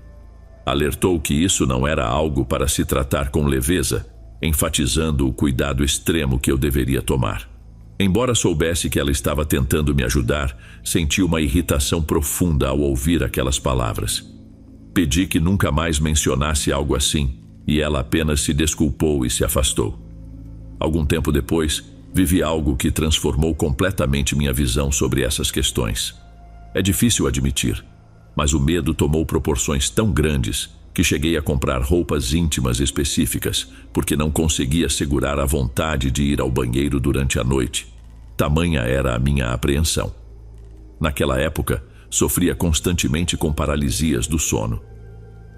Alertou que isso não era algo para se tratar com leveza, enfatizando o cuidado extremo que eu deveria tomar. Embora soubesse que ela estava tentando me ajudar, senti uma irritação profunda ao ouvir aquelas palavras. Pedi que nunca mais mencionasse algo assim, e ela apenas se desculpou e se afastou. Algum tempo depois, vivi algo que transformou completamente minha visão sobre essas questões. É difícil admitir, mas o medo tomou proporções tão grandes que cheguei a comprar roupas íntimas específicas porque não conseguia segurar a vontade de ir ao banheiro durante a noite. Tamanha era a minha apreensão. Naquela época, sofria constantemente com paralisias do sono.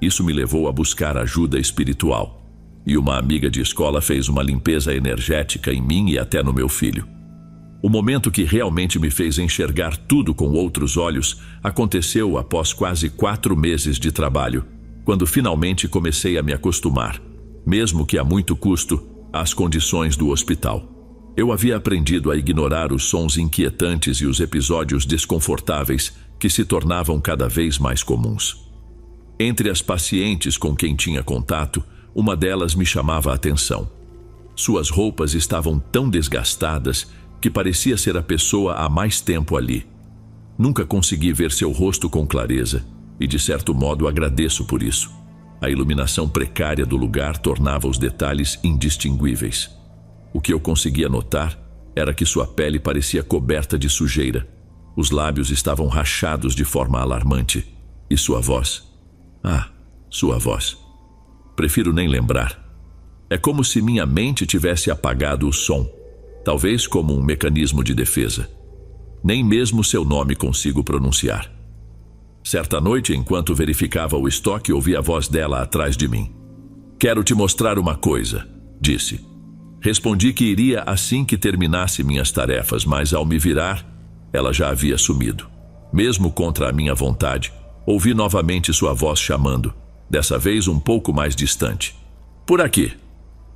Isso me levou a buscar ajuda espiritual, e uma amiga de escola fez uma limpeza energética em mim e até no meu filho. O momento que realmente me fez enxergar tudo com outros olhos aconteceu após quase 4 meses de trabalho, quando finalmente comecei a me acostumar, mesmo que a muito custo, às condições do hospital. Eu havia aprendido a ignorar os sons inquietantes e os episódios desconfortáveis que se tornavam cada vez mais comuns. Entre as pacientes com quem tinha contato, uma delas me chamava a atenção. Suas roupas estavam tão desgastadas que parecia ser a pessoa há mais tempo ali. Nunca consegui ver seu rosto com clareza e, de certo modo, agradeço por isso. A iluminação precária do lugar tornava os detalhes indistinguíveis. O que eu conseguia notar era que sua pele parecia coberta de sujeira. Os lábios estavam rachados de forma alarmante. E sua voz? Sua voz. Prefiro nem lembrar. É como se minha mente tivesse apagado o som, talvez como um mecanismo de defesa. Nem mesmo seu nome consigo pronunciar. Certa noite, enquanto verificava o estoque, ouvi a voz dela atrás de mim. "Quero te mostrar uma coisa", disse. Respondi que iria assim que terminasse minhas tarefas, mas ao me virar, ela já havia sumido. Mesmo contra a minha vontade, ouvi novamente sua voz chamando, dessa vez um pouco mais distante. "Por aqui."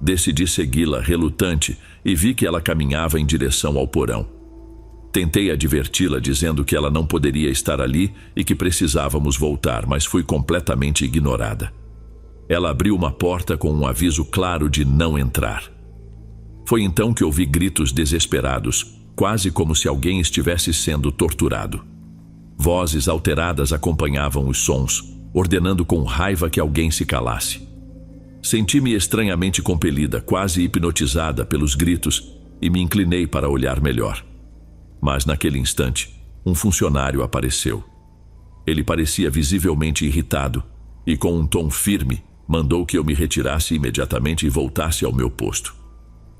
Decidi segui-la relutante e vi que ela caminhava em direção ao porão. Tentei adverti-la dizendo que ela não poderia estar ali e que precisávamos voltar, mas fui completamente ignorada. Ela abriu uma porta com um aviso claro de não entrar. Foi então que ouvi gritos desesperados, quase como se alguém estivesse sendo torturado. Vozes alteradas acompanhavam os sons, ordenando com raiva que alguém se calasse. Senti-me estranhamente compelida, quase hipnotizada pelos gritos, e me inclinei para olhar melhor. Mas naquele instante, um funcionário apareceu. Ele parecia visivelmente irritado e, com um tom firme, mandou que eu me retirasse imediatamente e voltasse ao meu posto.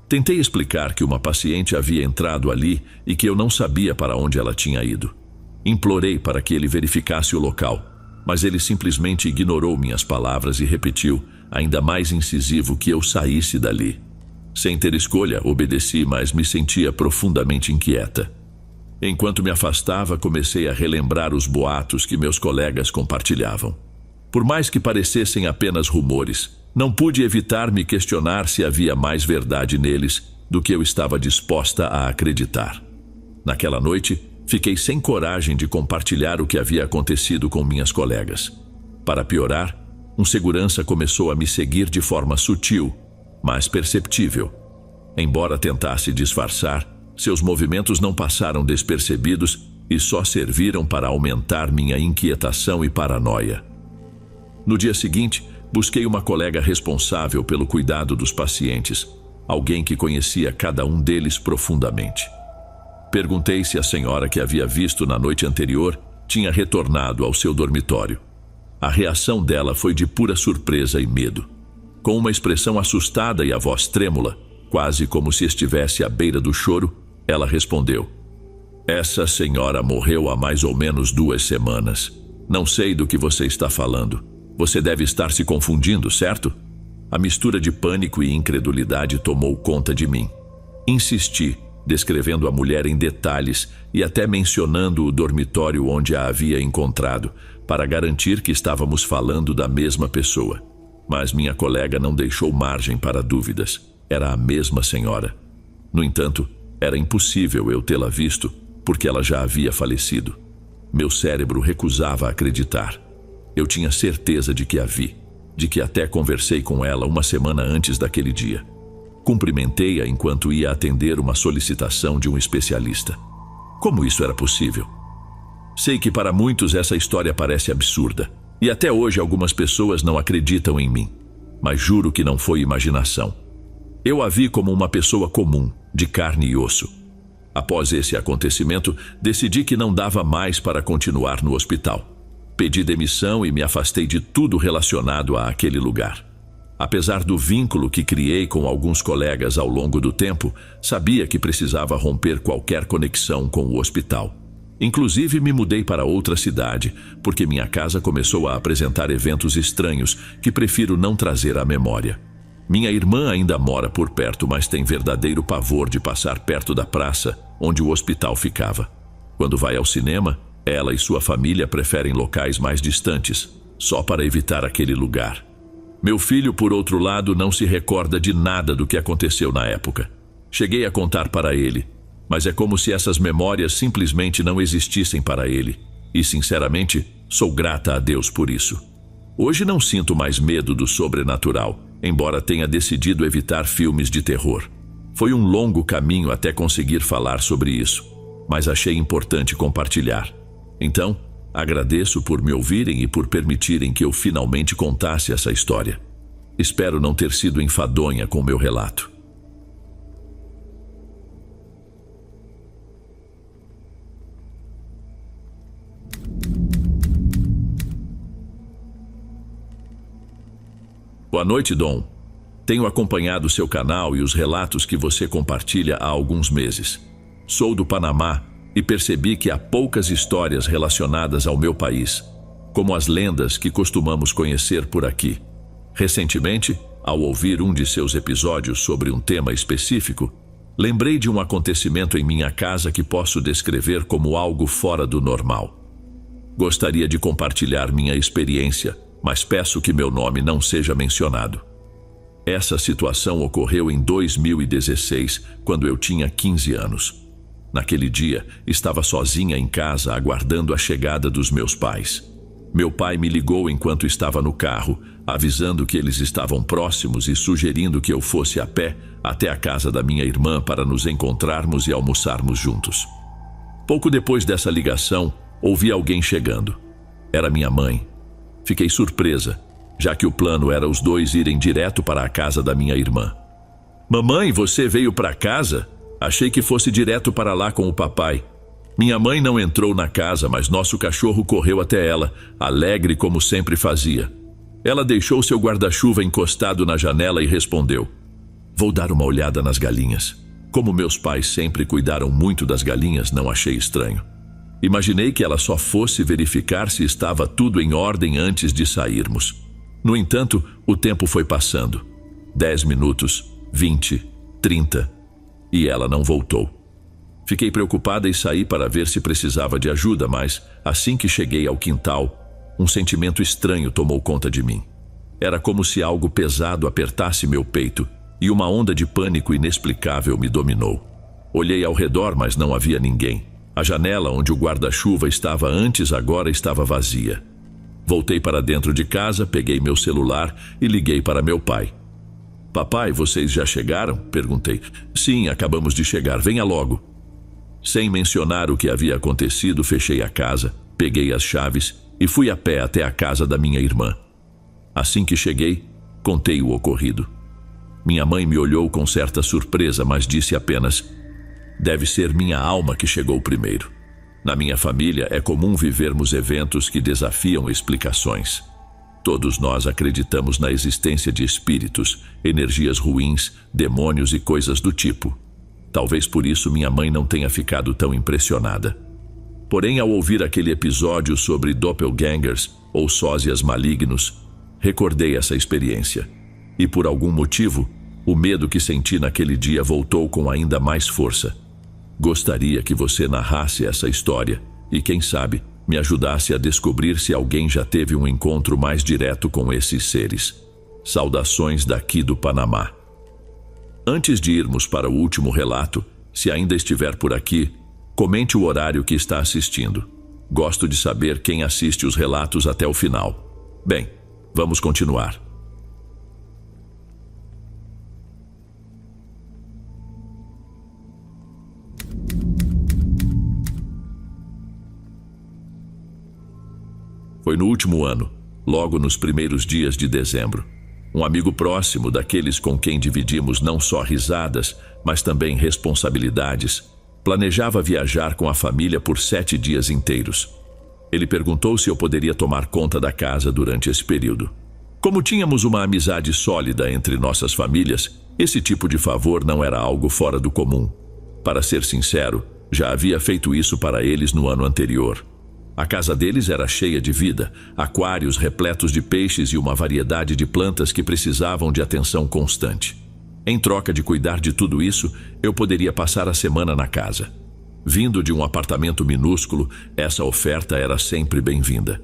Tentei explicar que uma paciente havia entrado ali e que eu não sabia para onde ela tinha ido. Implorei para que ele verificasse o local, mas ele simplesmente ignorou minhas palavras e repetiu, ainda mais incisivo, que eu saísse dali. Sem ter escolha, obedeci, mas me sentia profundamente inquieta. Enquanto me afastava, comecei a relembrar os boatos que meus colegas compartilhavam. Por mais que parecessem apenas rumores, não pude evitar me questionar se havia mais verdade neles do que eu estava disposta a acreditar. Naquela noite, fiquei sem coragem de compartilhar o que havia acontecido com minhas colegas. Para piorar, um segurança começou a me seguir de forma sutil, mas perceptível. Embora tentasse disfarçar, seus movimentos não passaram despercebidos e só serviram para aumentar minha inquietação e paranoia. No dia seguinte, busquei uma colega responsável pelo cuidado dos pacientes, alguém que conhecia cada um deles profundamente. Perguntei se a senhora que havia visto na noite anterior tinha retornado ao seu dormitório. A reação dela foi de pura surpresa e medo. Com uma expressão assustada e a voz trêmula, quase como se estivesse à beira do choro, ela respondeu: "Essa senhora morreu há mais ou menos 2 semanas. Não sei do que você está falando. Você deve estar se confundindo, certo?" A mistura de pânico e incredulidade tomou conta de mim. Insisti, descrevendo a mulher em detalhes e até mencionando o dormitório onde a havia encontrado, para garantir que estávamos falando da mesma pessoa. Mas minha colega não deixou margem para dúvidas. Era a mesma senhora. No entanto, era impossível eu tê-la visto, porque ela já havia falecido. Meu cérebro recusava acreditar. Eu tinha certeza de que a vi, de que até conversei com ela uma semana antes daquele dia. Cumprimentei-a enquanto ia atender uma solicitação de um especialista. Como isso era possível? Sei que para muitos essa história parece absurda, e até hoje algumas pessoas não acreditam em mim, mas juro que não foi imaginação. Eu a vi como uma pessoa comum, de carne e osso. Após esse acontecimento, decidi que não dava mais para continuar no hospital. Pedi demissão e me afastei de tudo relacionado àquele lugar. Apesar do vínculo que criei com alguns colegas ao longo do tempo, sabia que precisava romper qualquer conexão com o hospital. Inclusive, me mudei para outra cidade, porque minha casa começou a apresentar eventos estranhos que prefiro não trazer à memória. Minha irmã ainda mora por perto, mas tem verdadeiro pavor de passar perto da praça onde o hospital ficava. Quando vai ao cinema, ela e sua família preferem locais mais distantes, só para evitar aquele lugar. Meu filho, por outro lado, não se recorda de nada do que aconteceu na época. Cheguei a contar para ele, mas é como se essas memórias simplesmente não existissem para ele. E, sinceramente, sou grata a Deus por isso. Hoje não sinto mais medo do sobrenatural, embora tenha decidido evitar filmes de terror. Foi um longo caminho até conseguir falar sobre isso, mas achei importante compartilhar. Então, agradeço por me ouvirem e por permitirem que eu finalmente contasse essa história. Espero não ter sido enfadonha com meu relato. Boa noite, Dom. Tenho acompanhado seu canal e os relatos que você compartilha há alguns meses. Sou do Panamá e percebi que há poucas histórias relacionadas ao meu país, como as lendas que costumamos conhecer por aqui. Recentemente, ao ouvir um de seus episódios sobre um tema específico, lembrei de um acontecimento em minha casa que posso descrever como algo fora do normal. Gostaria de compartilhar minha experiência, mas peço que meu nome não seja mencionado. Essa situação ocorreu em 2016, quando eu tinha 15 anos. Naquele dia, estava sozinha em casa aguardando a chegada dos meus pais. Meu pai me ligou enquanto estava no carro, avisando que eles estavam próximos e sugerindo que eu fosse a pé até a casa da minha irmã para nos encontrarmos e almoçarmos juntos. Pouco depois dessa ligação, ouvi alguém chegando. Era minha mãe. Fiquei surpresa, já que o plano era os dois irem direto para a casa da minha irmã. "Mamãe, você veio para casa? Achei que fosse direto para lá com o papai." Minha mãe não entrou na casa, mas nosso cachorro correu até ela, alegre como sempre fazia. Ela deixou seu guarda-chuva encostado na janela e respondeu: "Vou dar uma olhada nas galinhas." Como meus pais sempre cuidaram muito das galinhas, não achei estranho. Imaginei que ela só fosse verificar se estava tudo em ordem antes de sairmos. No entanto, o tempo foi passando. 10 minutos, 20, 30, e ela não voltou. Fiquei preocupada e saí para ver se precisava de ajuda, mas, assim que cheguei ao quintal, um sentimento estranho tomou conta de mim. Era como se algo pesado apertasse meu peito, e uma onda de pânico inexplicável me dominou. Olhei ao redor, mas não havia ninguém. A janela onde o guarda-chuva estava antes agora estava vazia. Voltei para dentro de casa, peguei meu celular e liguei para meu pai. "Papai, vocês já chegaram?" perguntei. "Sim, acabamos de chegar, venha logo." Sem mencionar o que havia acontecido, fechei a casa, peguei as chaves e fui a pé até a casa da minha irmã. Assim que cheguei, contei o ocorrido. Minha mãe me olhou com certa surpresa, mas disse apenas: deve ser minha alma que chegou primeiro. Na minha família é comum vivermos eventos que desafiam explicações. Todos nós acreditamos na existência de espíritos, energias ruins, demônios e coisas do tipo. Talvez por isso minha mãe não tenha ficado tão impressionada. Porém, ao ouvir aquele episódio sobre doppelgangers ou sósias malignos, recordei essa experiência. E por algum motivo, o medo que senti naquele dia voltou com ainda mais força. Gostaria que você narrasse essa história e, quem sabe, me ajudasse a descobrir se alguém já teve um encontro mais direto com esses seres. Saudações daqui do Panamá. Antes de irmos para o último relato, se ainda estiver por aqui, comente o horário que está assistindo. Gosto de saber quem assiste os relatos até o final. Bem, vamos continuar. Foi no último ano, logo nos primeiros dias de dezembro. Um amigo próximo, daqueles com quem dividimos não só risadas, mas também responsabilidades, planejava viajar com a família por 7 dias inteiros. Ele perguntou se eu poderia tomar conta da casa durante esse período. Como tínhamos uma amizade sólida entre nossas famílias, esse tipo de favor não era algo fora do comum. Para ser sincero, já havia feito isso para eles no ano anterior. A casa deles era cheia de vida, aquários repletos de peixes e uma variedade de plantas que precisavam de atenção constante. Em troca de cuidar de tudo isso, eu poderia passar a semana na casa. Vindo de um apartamento minúsculo, essa oferta era sempre bem-vinda.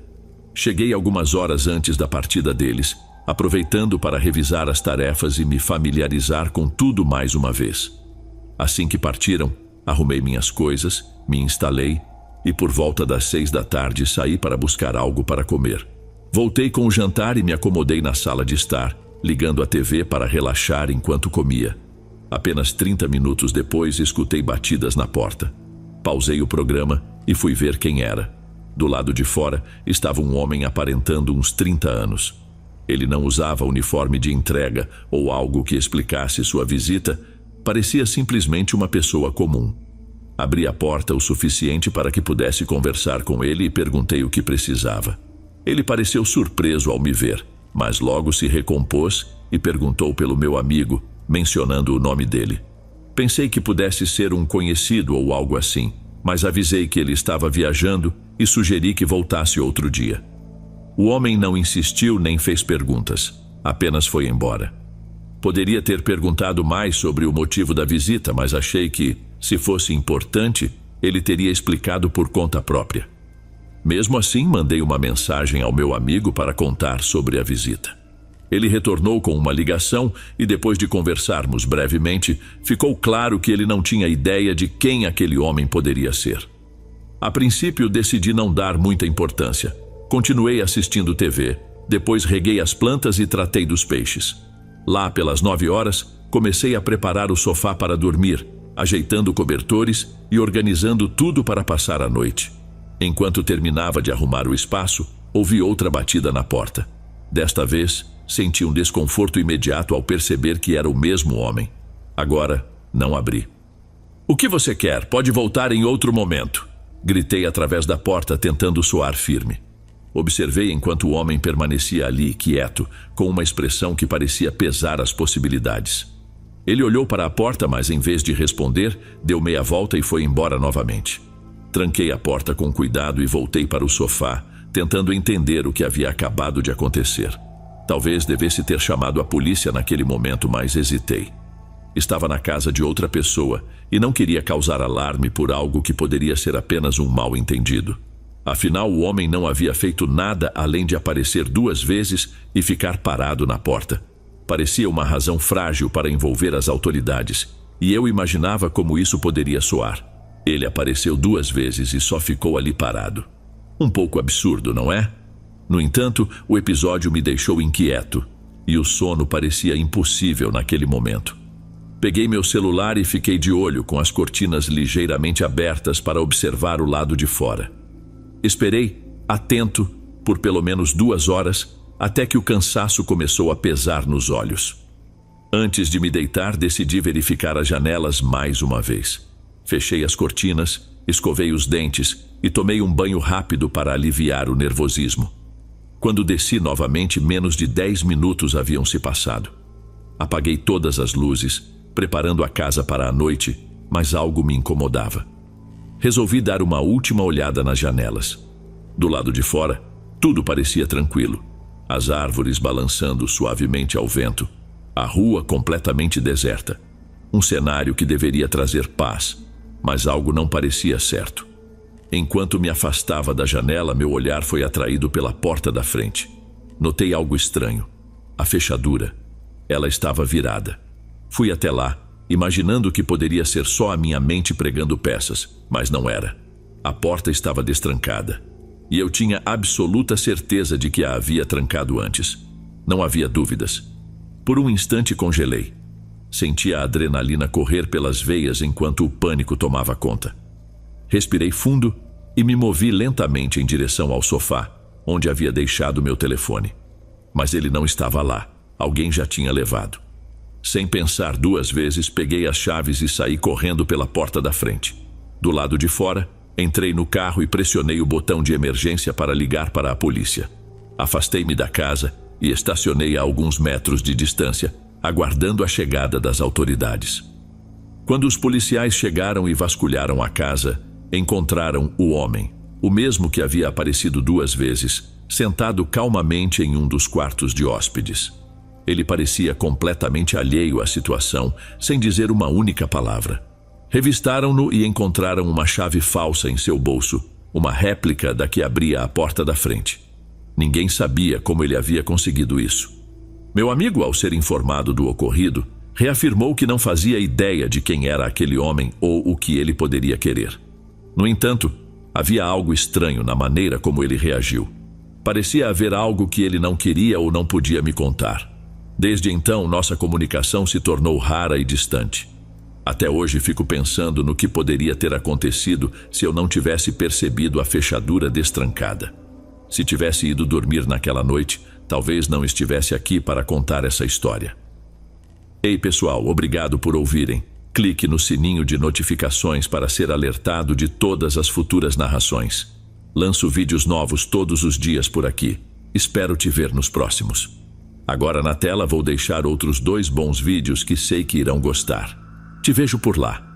Cheguei algumas horas antes da partida deles, aproveitando para revisar as tarefas e me familiarizar com tudo mais uma vez. Assim que partiram, arrumei minhas coisas, me instalei e por volta das 6 da tarde saí para buscar algo para comer. Voltei com o jantar e me acomodei na sala de estar, ligando a TV para relaxar enquanto comia. Apenas 30 minutos depois escutei batidas na porta. Pausei o programa e fui ver quem era. Do lado de fora estava um homem aparentando uns 30 anos. Ele não usava uniforme de entrega ou algo que explicasse sua visita, parecia simplesmente uma pessoa comum. Abri a porta o suficiente para que pudesse conversar com ele e perguntei o que precisava. Ele pareceu surpreso ao me ver, mas logo se recompôs e perguntou pelo meu amigo, mencionando o nome dele. Pensei que pudesse ser um conhecido ou algo assim, mas avisei que ele estava viajando e sugeri que voltasse outro dia. O homem não insistiu nem fez perguntas, apenas foi embora. Poderia ter perguntado mais sobre o motivo da visita, mas achei que, se fosse importante, ele teria explicado por conta própria. Mesmo assim, mandei uma mensagem ao meu amigo para contar sobre a visita. Ele retornou com uma ligação e, depois de conversarmos brevemente, ficou claro que ele não tinha ideia de quem aquele homem poderia ser. A princípio, decidi não dar muita importância. Continuei assistindo TV, depois reguei as plantas e tratei dos peixes. Lá pelas 9 horas, comecei a preparar o sofá para dormir, ajeitando cobertores e organizando tudo para passar a noite. Enquanto terminava de arrumar o espaço, ouvi outra batida na porta. Desta vez, senti um desconforto imediato ao perceber que era o mesmo homem. Agora, não abri. "O que você quer? Pode voltar em outro momento", gritei através da porta, tentando soar firme. Observei enquanto o homem permanecia ali, quieto, com uma expressão que parecia pesar as possibilidades. Ele olhou para a porta, mas em vez de responder, deu meia volta e foi embora novamente. Tranquei a porta com cuidado e voltei para o sofá, tentando entender o que havia acabado de acontecer. Talvez devesse ter chamado a polícia naquele momento, mas hesitei. Estava na casa de outra pessoa e não queria causar alarme por algo que poderia ser apenas um mal-entendido. Afinal, o homem não havia feito nada além de aparecer 2 vezes e ficar parado na porta. Parecia uma razão frágil para envolver as autoridades, e eu imaginava como isso poderia soar. Ele apareceu 2 vezes e só ficou ali parado. Um pouco absurdo, não é? No entanto, o episódio me deixou inquieto, e o sono parecia impossível naquele momento. Peguei meu celular e fiquei de olho com as cortinas ligeiramente abertas para observar o lado de fora. Esperei, atento, por pelo menos 2 horas, até que o cansaço começou a pesar nos olhos. Antes de me deitar, decidi verificar as janelas mais uma vez. Fechei as cortinas, escovei os dentes e tomei um banho rápido para aliviar o nervosismo. Quando desci novamente, menos de 10 minutos haviam se passado. Apaguei todas as luzes, preparando a casa para a noite, mas algo me incomodava. Resolvi dar uma última olhada nas janelas. Do lado de fora, tudo parecia tranquilo. As árvores balançando suavemente ao vento, a rua completamente deserta. Um cenário que deveria trazer paz, mas algo não parecia certo. Enquanto me afastava da janela, meu olhar foi atraído pela porta da frente. Notei algo estranho. A fechadura. Ela estava virada. Fui até lá, imaginando que poderia ser só a minha mente pregando peças, mas não era. A porta estava destrancada, e eu tinha absoluta certeza de que a havia trancado antes. Não havia dúvidas. Por um instante congelei. Senti a adrenalina correr pelas veias enquanto o pânico tomava conta. Respirei fundo e me movi lentamente em direção ao sofá, onde havia deixado meu telefone. Mas ele não estava lá. Alguém já tinha levado. Sem pensar duas vezes, peguei as chaves e saí correndo pela porta da frente. Do lado de fora, entrei no carro e pressionei o botão de emergência para ligar para a polícia. Afastei-me da casa e estacionei a alguns metros de distância, aguardando a chegada das autoridades. Quando os policiais chegaram e vasculharam a casa, encontraram o homem, o mesmo que havia aparecido 2 vezes, sentado calmamente em um dos quartos de hóspedes. Ele parecia completamente alheio à situação, sem dizer uma única palavra. Revistaram-no e encontraram uma chave falsa em seu bolso, uma réplica da que abria a porta da frente. Ninguém sabia como ele havia conseguido isso. Meu amigo, ao ser informado do ocorrido, reafirmou que não fazia ideia de quem era aquele homem ou o que ele poderia querer. No entanto, havia algo estranho na maneira como ele reagiu. Parecia haver algo que ele não queria ou não podia me contar. Desde então, nossa comunicação se tornou rara e distante. Até hoje fico pensando no que poderia ter acontecido se eu não tivesse percebido a fechadura destrancada. Se tivesse ido dormir naquela noite, talvez não estivesse aqui para contar essa história. Ei pessoal, obrigado por ouvirem. Clique no sininho de notificações para ser alertado de todas as futuras narrações. Lanço vídeos novos todos os dias por aqui. Espero te ver nos próximos. Agora na tela vou deixar outros 2 bons vídeos que sei que irão gostar. Te vejo por lá.